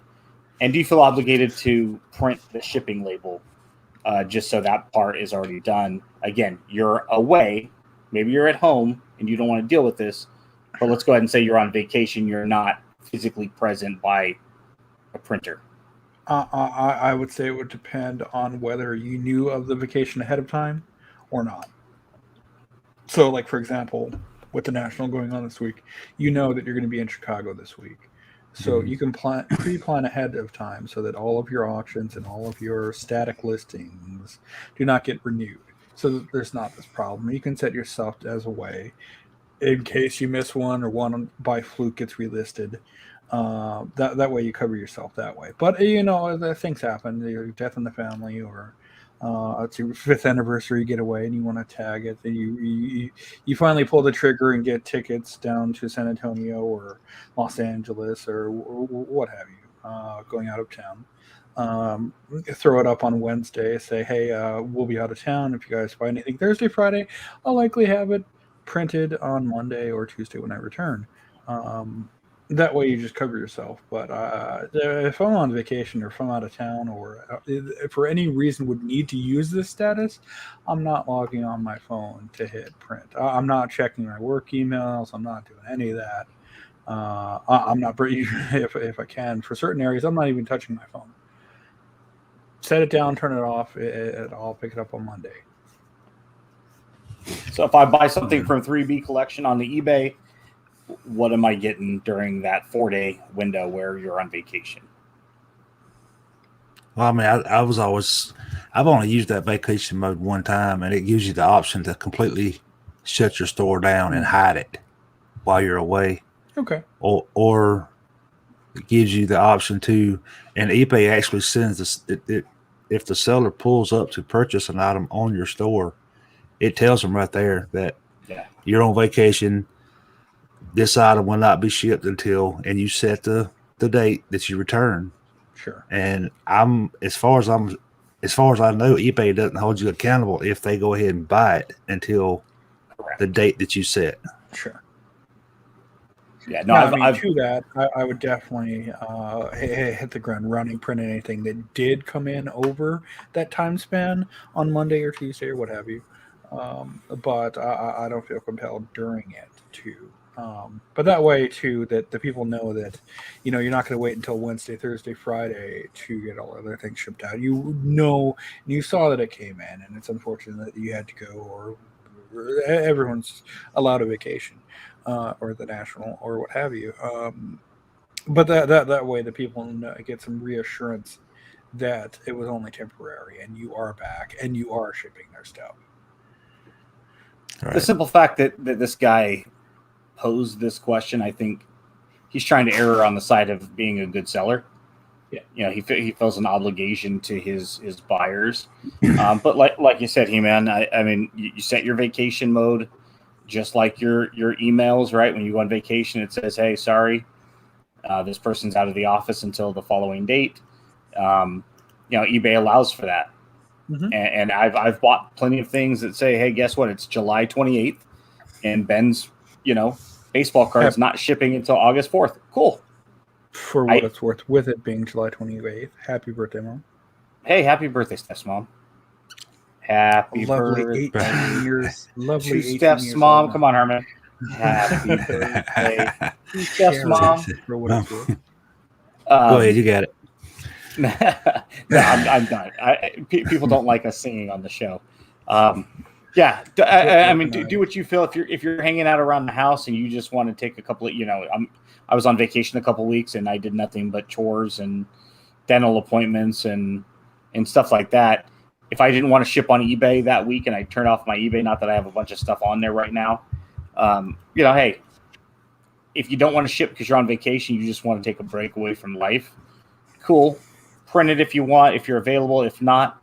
And do you feel obligated to print the shipping label just so that part is already done? Again, you're away. Maybe you're at home and you don't want to deal with this, but let's go ahead and say you're on vacation. You're not physically present by a printer. I would say it would depend on whether you knew of the vacation ahead of time or not. So, like, for example, with the National going on this week, you know that you're going to be in Chicago this week. So you can pre-plan ahead of time so that all of your auctions and all of your static listings do not get renewed. So that there's not this problem. You can set yourself as a way in case you miss one or one by fluke gets relisted. That way you cover yourself that way. But things happen. Your death in the family, or it's your 5th anniversary getaway, and you want to tag it. Then you finally pull the trigger and get tickets down to San Antonio or Los Angeles or what have you, going out of town. Throw it up on Wednesday. Say, hey, we'll be out of town. If you guys find anything Thursday, Friday, I'll likely have it printed on Monday or Tuesday when I return. That way you just cover yourself. But if I'm on vacation or if I'm out of town or if for any reason would need to use this status, I'm not logging on my phone to hit print. I'm not checking my work emails. I'm not doing any of that. I'm not, if I can, for certain areas, I'm not even touching my phone. Set it down, turn it off. I'll pick it up on Monday. So if I buy something from 3B Collection on the eBay, what am I getting during that 4-day window where you're on vacation? Well, I mean, I've only used that vacation mode one time, and it gives you the option to completely shut your store down and hide it while you're away. Okay. Or it gives you the option to, and eBay actually sends this. If the seller pulls up to purchase an item on your store, it tells them right there that you're on vacation. This item will not be shipped until, and you set the date that you return. Sure. And as far as I know, eBay doesn't hold you accountable if they go ahead and buy it until the date that you set. Sure. Yeah, to that, I would definitely hit the ground running, print anything that did come in over that time span on Monday or Tuesday or what have you. But I don't feel compelled during it to. But that way, too, that the people know that, you're not going to wait until Wednesday, Thursday, Friday to get all other things shipped out. You saw that it came in, and it's unfortunate that you had to go, or everyone's allowed a vacation. Or the National, or what have you. But that way the people get some reassurance that it was only temporary and you are back and you are shipping their stuff. Right. The simple fact that this guy posed this question, I think he's trying to err on the side of being a good seller. Yeah, he feels an obligation to his buyers. But like you said, Heman, I mean, you set your vacation mode. Just like your emails, right? When you go on vacation, it says, hey, sorry, this person's out of the office until the following date. eBay allows for that. Mm-hmm. And I've bought plenty of things that say, hey, guess what? It's July 28th, and Ben's, baseball card's not shipping until August 4th. Cool. For what it's worth, with it being July 28th. Happy birthday, Mom. Hey, happy birthday, Steph's mom. Happy lovely birthday. 18 years. Lovely to Steph's mom. Old. Come on, Herman. Happy birthday to Steph's mom. Go ahead, you got it. No, I'm done. People don't like us singing on the show. Yeah, I mean, do what you feel. If you're hanging out around the house and you just want to take a couple of, I was on vacation a couple of weeks and I did nothing but chores and dental appointments and stuff like that. If I didn't want to ship on eBay that week and I turned off my eBay, not that I have a bunch of stuff on there right now, hey, if you don't want to ship because you're on vacation, you just want to take a break away from life, cool. Print it if you want, if you're available. If not,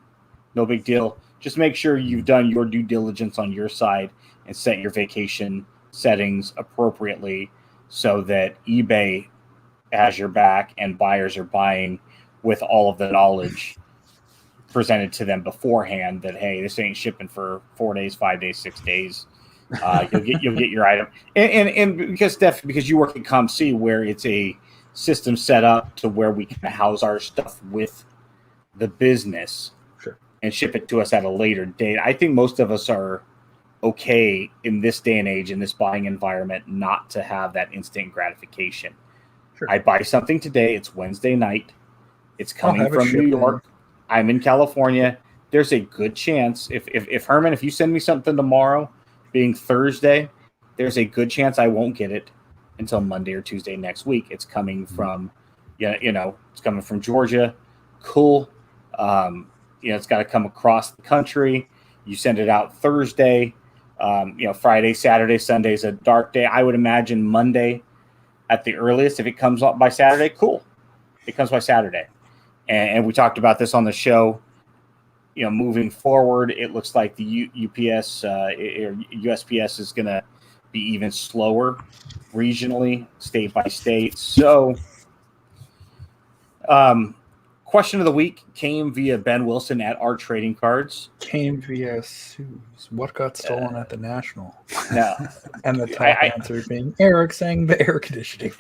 no big deal. Just make sure you've done your due diligence on your side and set your vacation settings appropriately so that eBay has your back and buyers are buying with all of the knowledge presented to them beforehand that, hey, this ain't shipping for 4 days, 5 days, 6 days. You'll get your item. And because Steph, because you work at ComC where it's a system set up to where we can house our stuff with the business. Sure. And ship it to us at a later date. I think most of us are okay in this day and age, in this buying environment, not to have that instant gratification. Sure. I buy something today. It's Wednesday night. It's coming from New York. I'm in California. There's a good chance if Herman, if you send me something tomorrow, being Thursday, there's a good chance I won't get it until Monday or Tuesday next week. It's coming from, it's coming from Georgia. Cool. It's got to come across the country. You send it out Thursday. Friday, Saturday, Sunday's a dark day. I would imagine Monday at the earliest. If it comes up by Saturday, cool. It comes by Saturday. And we talked about this on the show. Moving forward, it looks like the UPS or USPS is going to be even slower regionally, state by state. So, question of the week came via Ben Wilson at Our Trading Cards. Came via Suze. What got stolen at the National? No. And the top answer being Eric saying the air conditioning.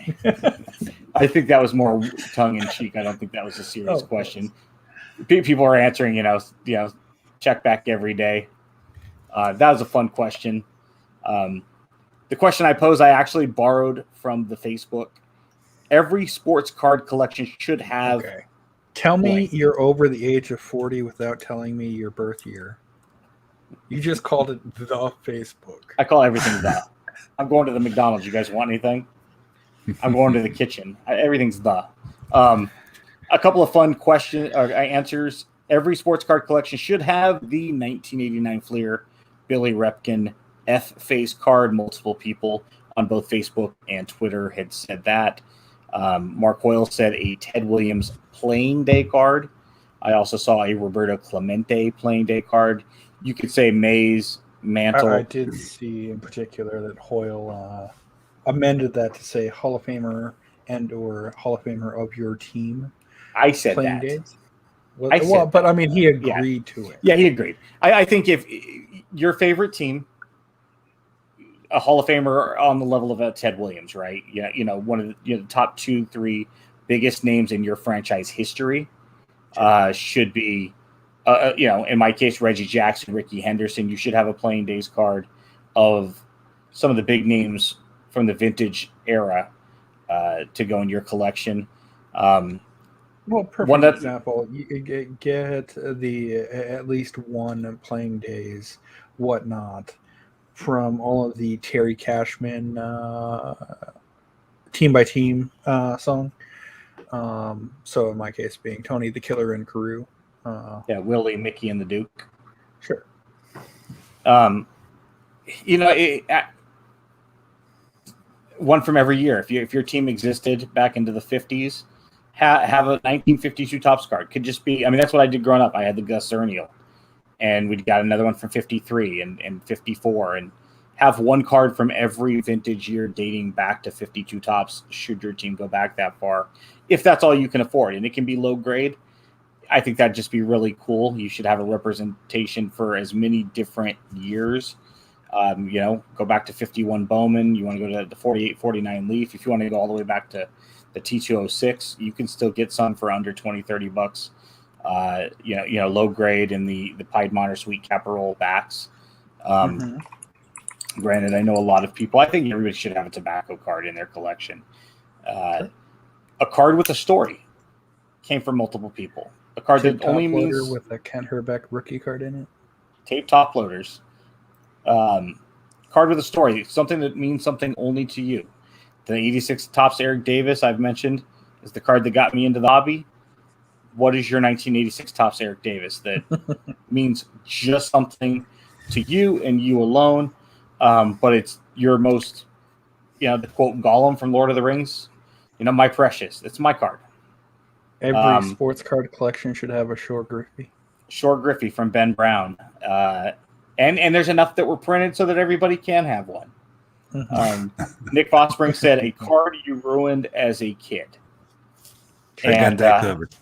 I think that was more tongue-in-cheek. I don't think that was a serious question. People are answering, check back every day. That was a fun question. The question I posed, I actually borrowed from the Facebook. Every sports card collection should have... Okay. Tell me you're over the age of 40 without telling me your birth year. You just called it the Facebook. I call everything the. I'm going to the McDonald's. You guys want anything? I'm going to the kitchen. Everything's the. A couple of fun answers. Every sports card collection should have the 1989 Fleer Billy Repkin F-face card. Multiple people on both Facebook and Twitter had said that. Mark Hoyle said a Ted Williams playing day card. I also saw a Roberto Clemente playing day card. You could say Mays, Mantle. I did see in particular that Hoyle amended that to say Hall of Famer and or Hall of Famer of your team. I said playing that. Days. But I mean, he agreed to it. Yeah, he agreed. I think if your favorite team, a Hall of Famer on the level of Ted Williams, right? Yeah, one of the top 2-3 biggest names in your franchise history should be, in my case, Reggie Jackson, Ricky Henderson. You should have a playing days card of some of the big names from the vintage era to go in your collection. Perfect example. You get the at least one playing days, whatnot, from all of the Terry Cashman team by team song. So in my case, being Tony the Killer and Carew. Willie, Mickey, and the Duke. Sure. One from every year. If your team existed back into the 50s, have a 1952 Topps card. Could just be. I mean, that's what I did growing up. I had the Gus Erniel, and we got another one from 53 and 54, and have one card from every vintage year dating back to 52 Topps. Should your team go back that far, if that's all you can afford, and it can be low grade. I think that'd just be really cool. You should have a representation for as many different years. Go back to 51 Bowman. You want to go to the 48, 49 Leaf. If you want to go all the way back to the T206, you can still get some for under $20-$30. Low grade in the Piedmont Sweet Caparol backs. Granted, I know a lot of people. I think everybody should have a tobacco card in their collection. Sure. A card with a story came from multiple people. A card that only means with a Kent Herbeck rookie card in it. Tape top loaders Card with a story, something that means something only to you. The 86 Topps Eric Davis I've mentioned is the card that got me into the hobby. What is your 1986 Topps Eric Davis that means just something to you and you alone? But it's your most, the quote Gollum from Lord of the Rings. My precious. It's my card. Every sports card collection should have a Short Griffey. Short Griffey from Ben Brown. And there's enough that were printed so that everybody can have one. Nick Fosspring said, a card you ruined as a kid. I got that covered.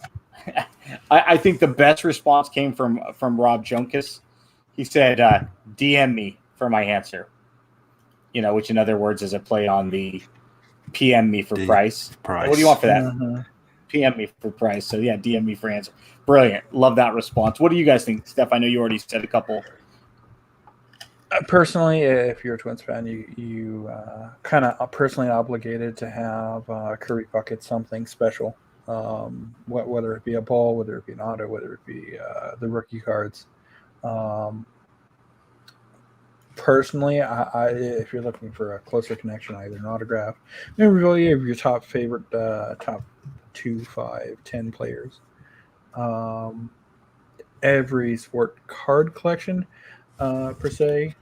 I think the best response came from Rob Junkus. He said, DM me for my answer. Which in other words is a play on the PM me for price. What do you want for that? PM me for price. So yeah, DM me for answer. Brilliant. Love that response. What do you guys think, Steph? I know you already said a couple. Personally, if you're a Twins fan, you kind of personally obligated to have Curry Bucket something special. Whether it be a ball, whether it be an auto, whether it be the rookie cards. Personally, I if you're looking for a closer connection, either an autograph, maybe really of your top favorite top 2, 5, 10 players. Every sport card collection, per se.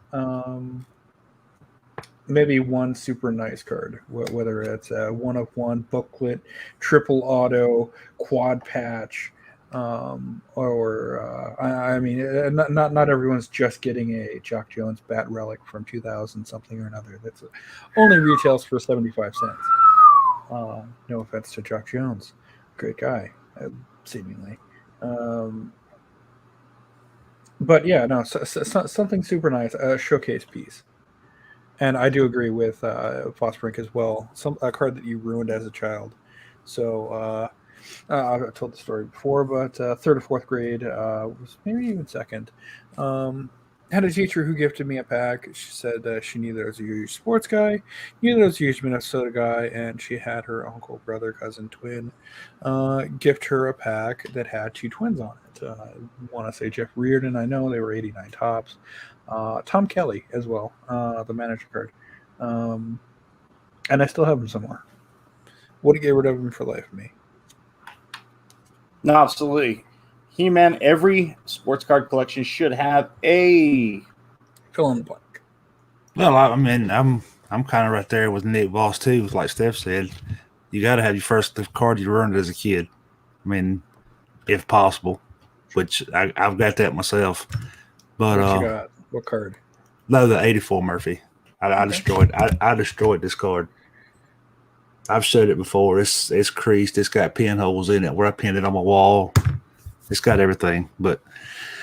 Maybe one super nice card, whether it's a 1-of-1 booklet, triple auto, quad patch, or not everyone's just getting a Jock Jones bat relic from 2000 something or another. That's only retails for 75 cents. No offense to Jock Jones, great guy, seemingly. But yeah, no, something super nice, a showcase piece. And I do agree with Fosbrink as well. A card that you ruined as a child. So I've told the story before, but third or fourth grade, was maybe even second. Had a teacher who gifted me a pack. She said she knew that I was a huge sports guy, knew that I was a huge Minnesota guy, and she had her uncle, brother, cousin, twin gift her a pack that had 2 twins on it. I want to say Jeff Reardon. I know they were 89 tops. Tom Kelly as well, the manager card. And I still have them somewhere. Would have get rid of them for life of me. No, absolutely. He-Man, every sports card collection should have a fill in the blank. Well, I'm kind of right there with Nick Voss too. Like Steph said, you got to have your first card you earned as a kid. I mean, if possible, which I've got that myself. But what you got? What card? No, the 84 Murphy. I destroyed. I destroyed this card. I've showed it before. It's creased. It's got pinholes in it where I pinned it on my wall. It's got everything, but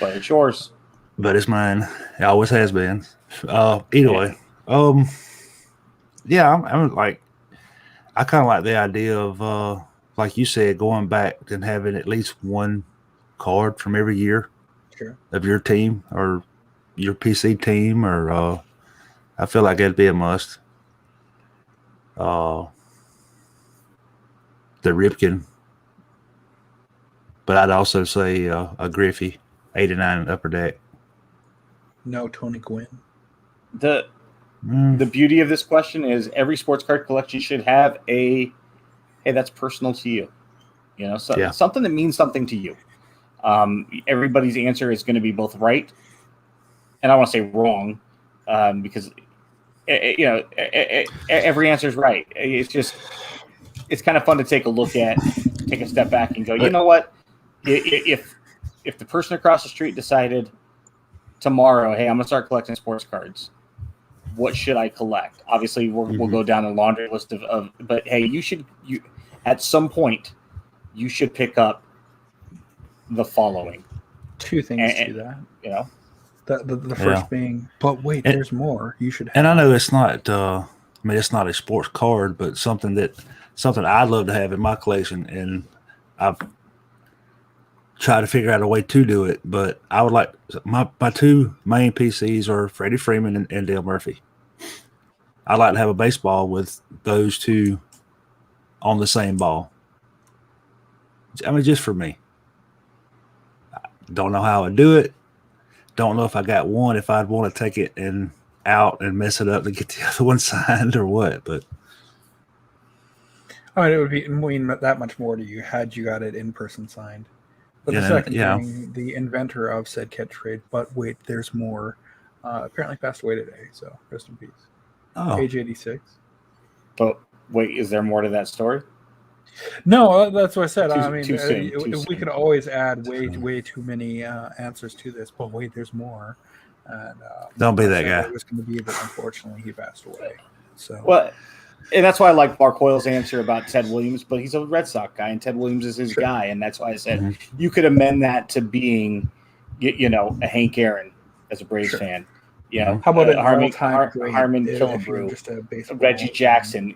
it's yours. But it's mine. It always has been. Either way, yeah, I'm like, I kind of like the idea of like you said, going back and having at least one card from every year of your team or your PC team, or I feel like that'd be a must. The Ripken. But I'd also say a Griffey, 89 Upper Deck. No Tony Gwynn. The beauty of this question is every sports card collection should have a, hey, that's personal to you. Something that means something to you. Everybody's answer is going to be both right, and I want to say wrong, because every answer is right. It's kind of fun to take a step back and go, you know what? If the person across the street decided tomorrow, hey, I'm gonna start collecting sports cards, what should I collect? Obviously, we'll go down a laundry list of but hey, you at some point you should pick up the following. 2 things to that. The first being, but wait, there's more. You should have. And I know it's not. It's not a sports card, but something I'd love to have in my collection, and I've tried to figure out a way to do it. But I would like my 2 main PCs are Freddie Freeman and Dale Murphy. I'd like to have a baseball with those 2 on the same ball. I mean, just for me. I don't know how I do it. don't know if I got one, if I'd want to take it and out and mess it up to get the other one signed or what. But I mean, it would mean that much more to you had you got it in person signed. But the Yeah, second yeah. thing, the inventor of said catchphrase, "But wait, there's more," apparently passed away today. So rest in peace. oh, Age 86. But wait, is there more to that story? No, that's what I said. Too- I mean, too soon, too we soon. could always add way too many answers to this. But wait, there's more. And don't be I that said guy. It was going to be, but unfortunately, he passed away. So Well, and that's why I like Mark Hoyle's answer about Ted Williams, but he's a Red Sox guy, and Ted Williams is his Sure. guy, and that's why I said Mhm. you could amend that to being, a Hank Aaron as a Braves Sure. fan. How about an Harmon all-time great Harmon if you're Killebrew, just a baseball Reggie fan? Jackson.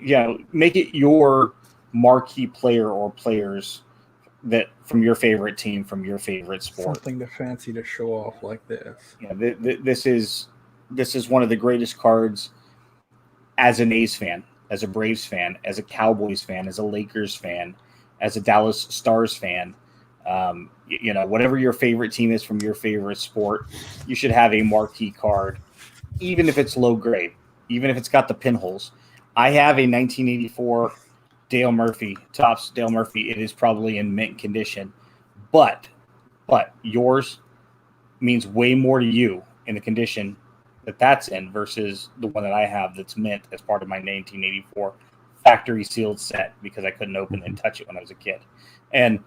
Make it your marquee player or players that from your favorite team, from your favorite sport. Something to fancy to show off like this. This is one of the greatest cards as an A's fan, as a Braves fan, as a Cowboys fan, as a Lakers fan, as a Dallas Stars fan. Whatever your favorite team is from your favorite sport, you should have a marquee card, even if it's low grade, even if it's got the pinholes. I have a 1984 Dale Murphy, Topps Dale Murphy. It is probably in mint condition, but yours means way more to you in the condition that's in versus the one that I have that's mint as part of my 1984 factory sealed set because I couldn't open it and touch it when I was a kid. And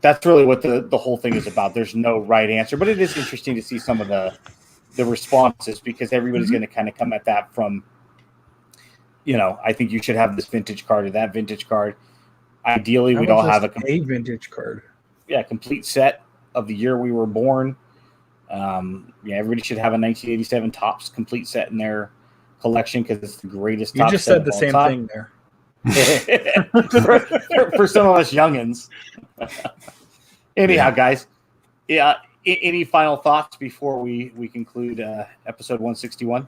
that's really what the whole thing is about. There's no right answer, but it is interesting to see some of the responses because everybody's going to kind of come at that from, I think you should have this vintage card or that vintage card. Ideally, we'd all have a vintage card. Yeah, complete set of the year we were born. Everybody should have a 1987 Topps complete set in their collection because it's the greatest. You just said the same thing there. for some of us youngins. Anyhow, guys, any final thoughts before we conclude episode 161?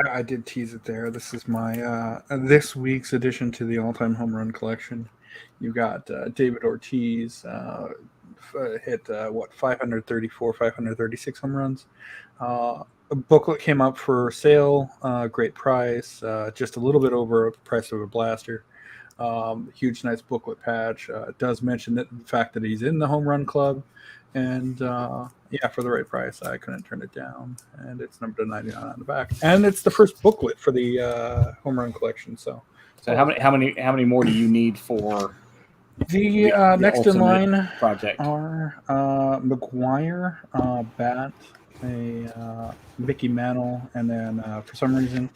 I did tease it there. This is my this week's addition to the all-time home run collection. You got David Ortiz hit 534, 536 home runs. A booklet came up for sale, great price, just a little bit over the price of a blaster. Huge, nice booklet patch. It does mention the fact that he's in the home run club, and for the right price, I couldn't turn it down. And it's numbered to 99 on the back, and it's the first booklet for the home run collection. So how many more do you need for the next in line project? Are McGuire, Bat, a Mickey Mantle, and then for some reason,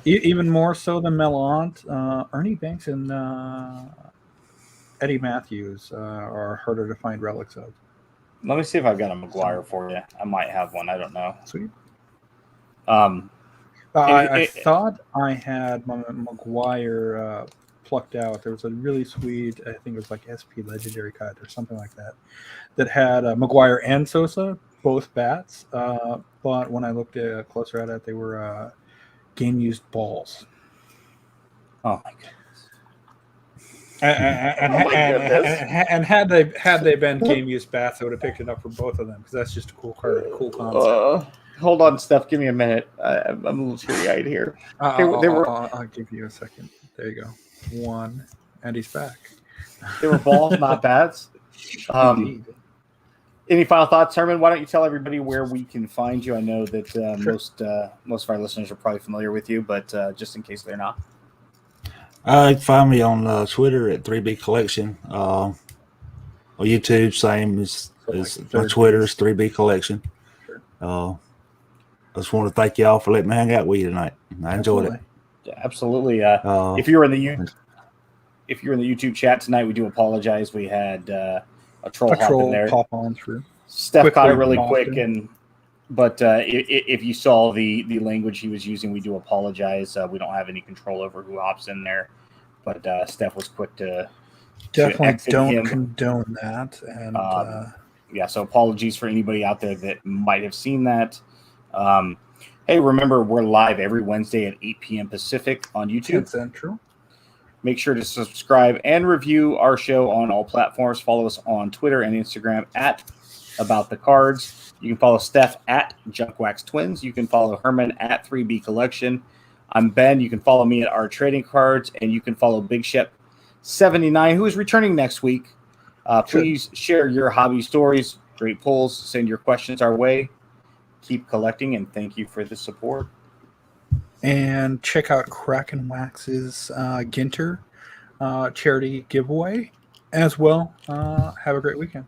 even more so than Melant, Ernie Banks and Eddie Matthews are harder to find relics of. Let me see if I've got a McGuire for you. I might have one. I don't know. Sweet. I thought I had my McGuire plucked out. There was a really sweet, I think it was like SP Legendary Cut or something like that, that had McGuire and Sosa, both bats. But when I looked closer at it, they were game-used balls. Oh my goodness! And had they been game-used bats, I would have picked it up for both of them because that's just a cool card, a cool concept. Hold on, Steph. Give me a minute. I'm a little teary-eyed here. I'll give you a second. There you go. One, and he's back. They were balls, not bats. Any final thoughts, Herman? Why don't you tell everybody where we can find you? I know that Sure. most of our listeners are probably familiar with you, but just in case they're not. You can find me on Twitter at 3B Collection. On YouTube, same as my Twitter is 3B Collection. Sure. I just want to thank y'all for letting me hang out with you tonight. I enjoyed it. Yeah, absolutely. If you're in the YouTube chat tonight, we do apologize. We had a troll hop in there. Pop on through. Steph caught it really quick, but if you saw the language he was using, we do apologize. We don't have any control over who hops in there, but Steph was quick to definitely don't condone that. And so apologies for anybody out there that might have seen that. Hey, remember, we're live every Wednesday at 8 p.m. Pacific on YouTube. 10 Central. Make sure to subscribe and review our show on all platforms. Follow us on Twitter and Instagram at about the cards. You can follow Steph at Junkwax Twins. You can follow Herman at 3B Collection. I'm Ben. You can follow me at our trading cards, and you can follow Big Shep 79, who is returning next week. Please share your hobby stories, great polls, send your questions our way. Keep collecting, and thank you for the support. And check out Kraken Wax's Ginter charity giveaway as well. Have a great weekend.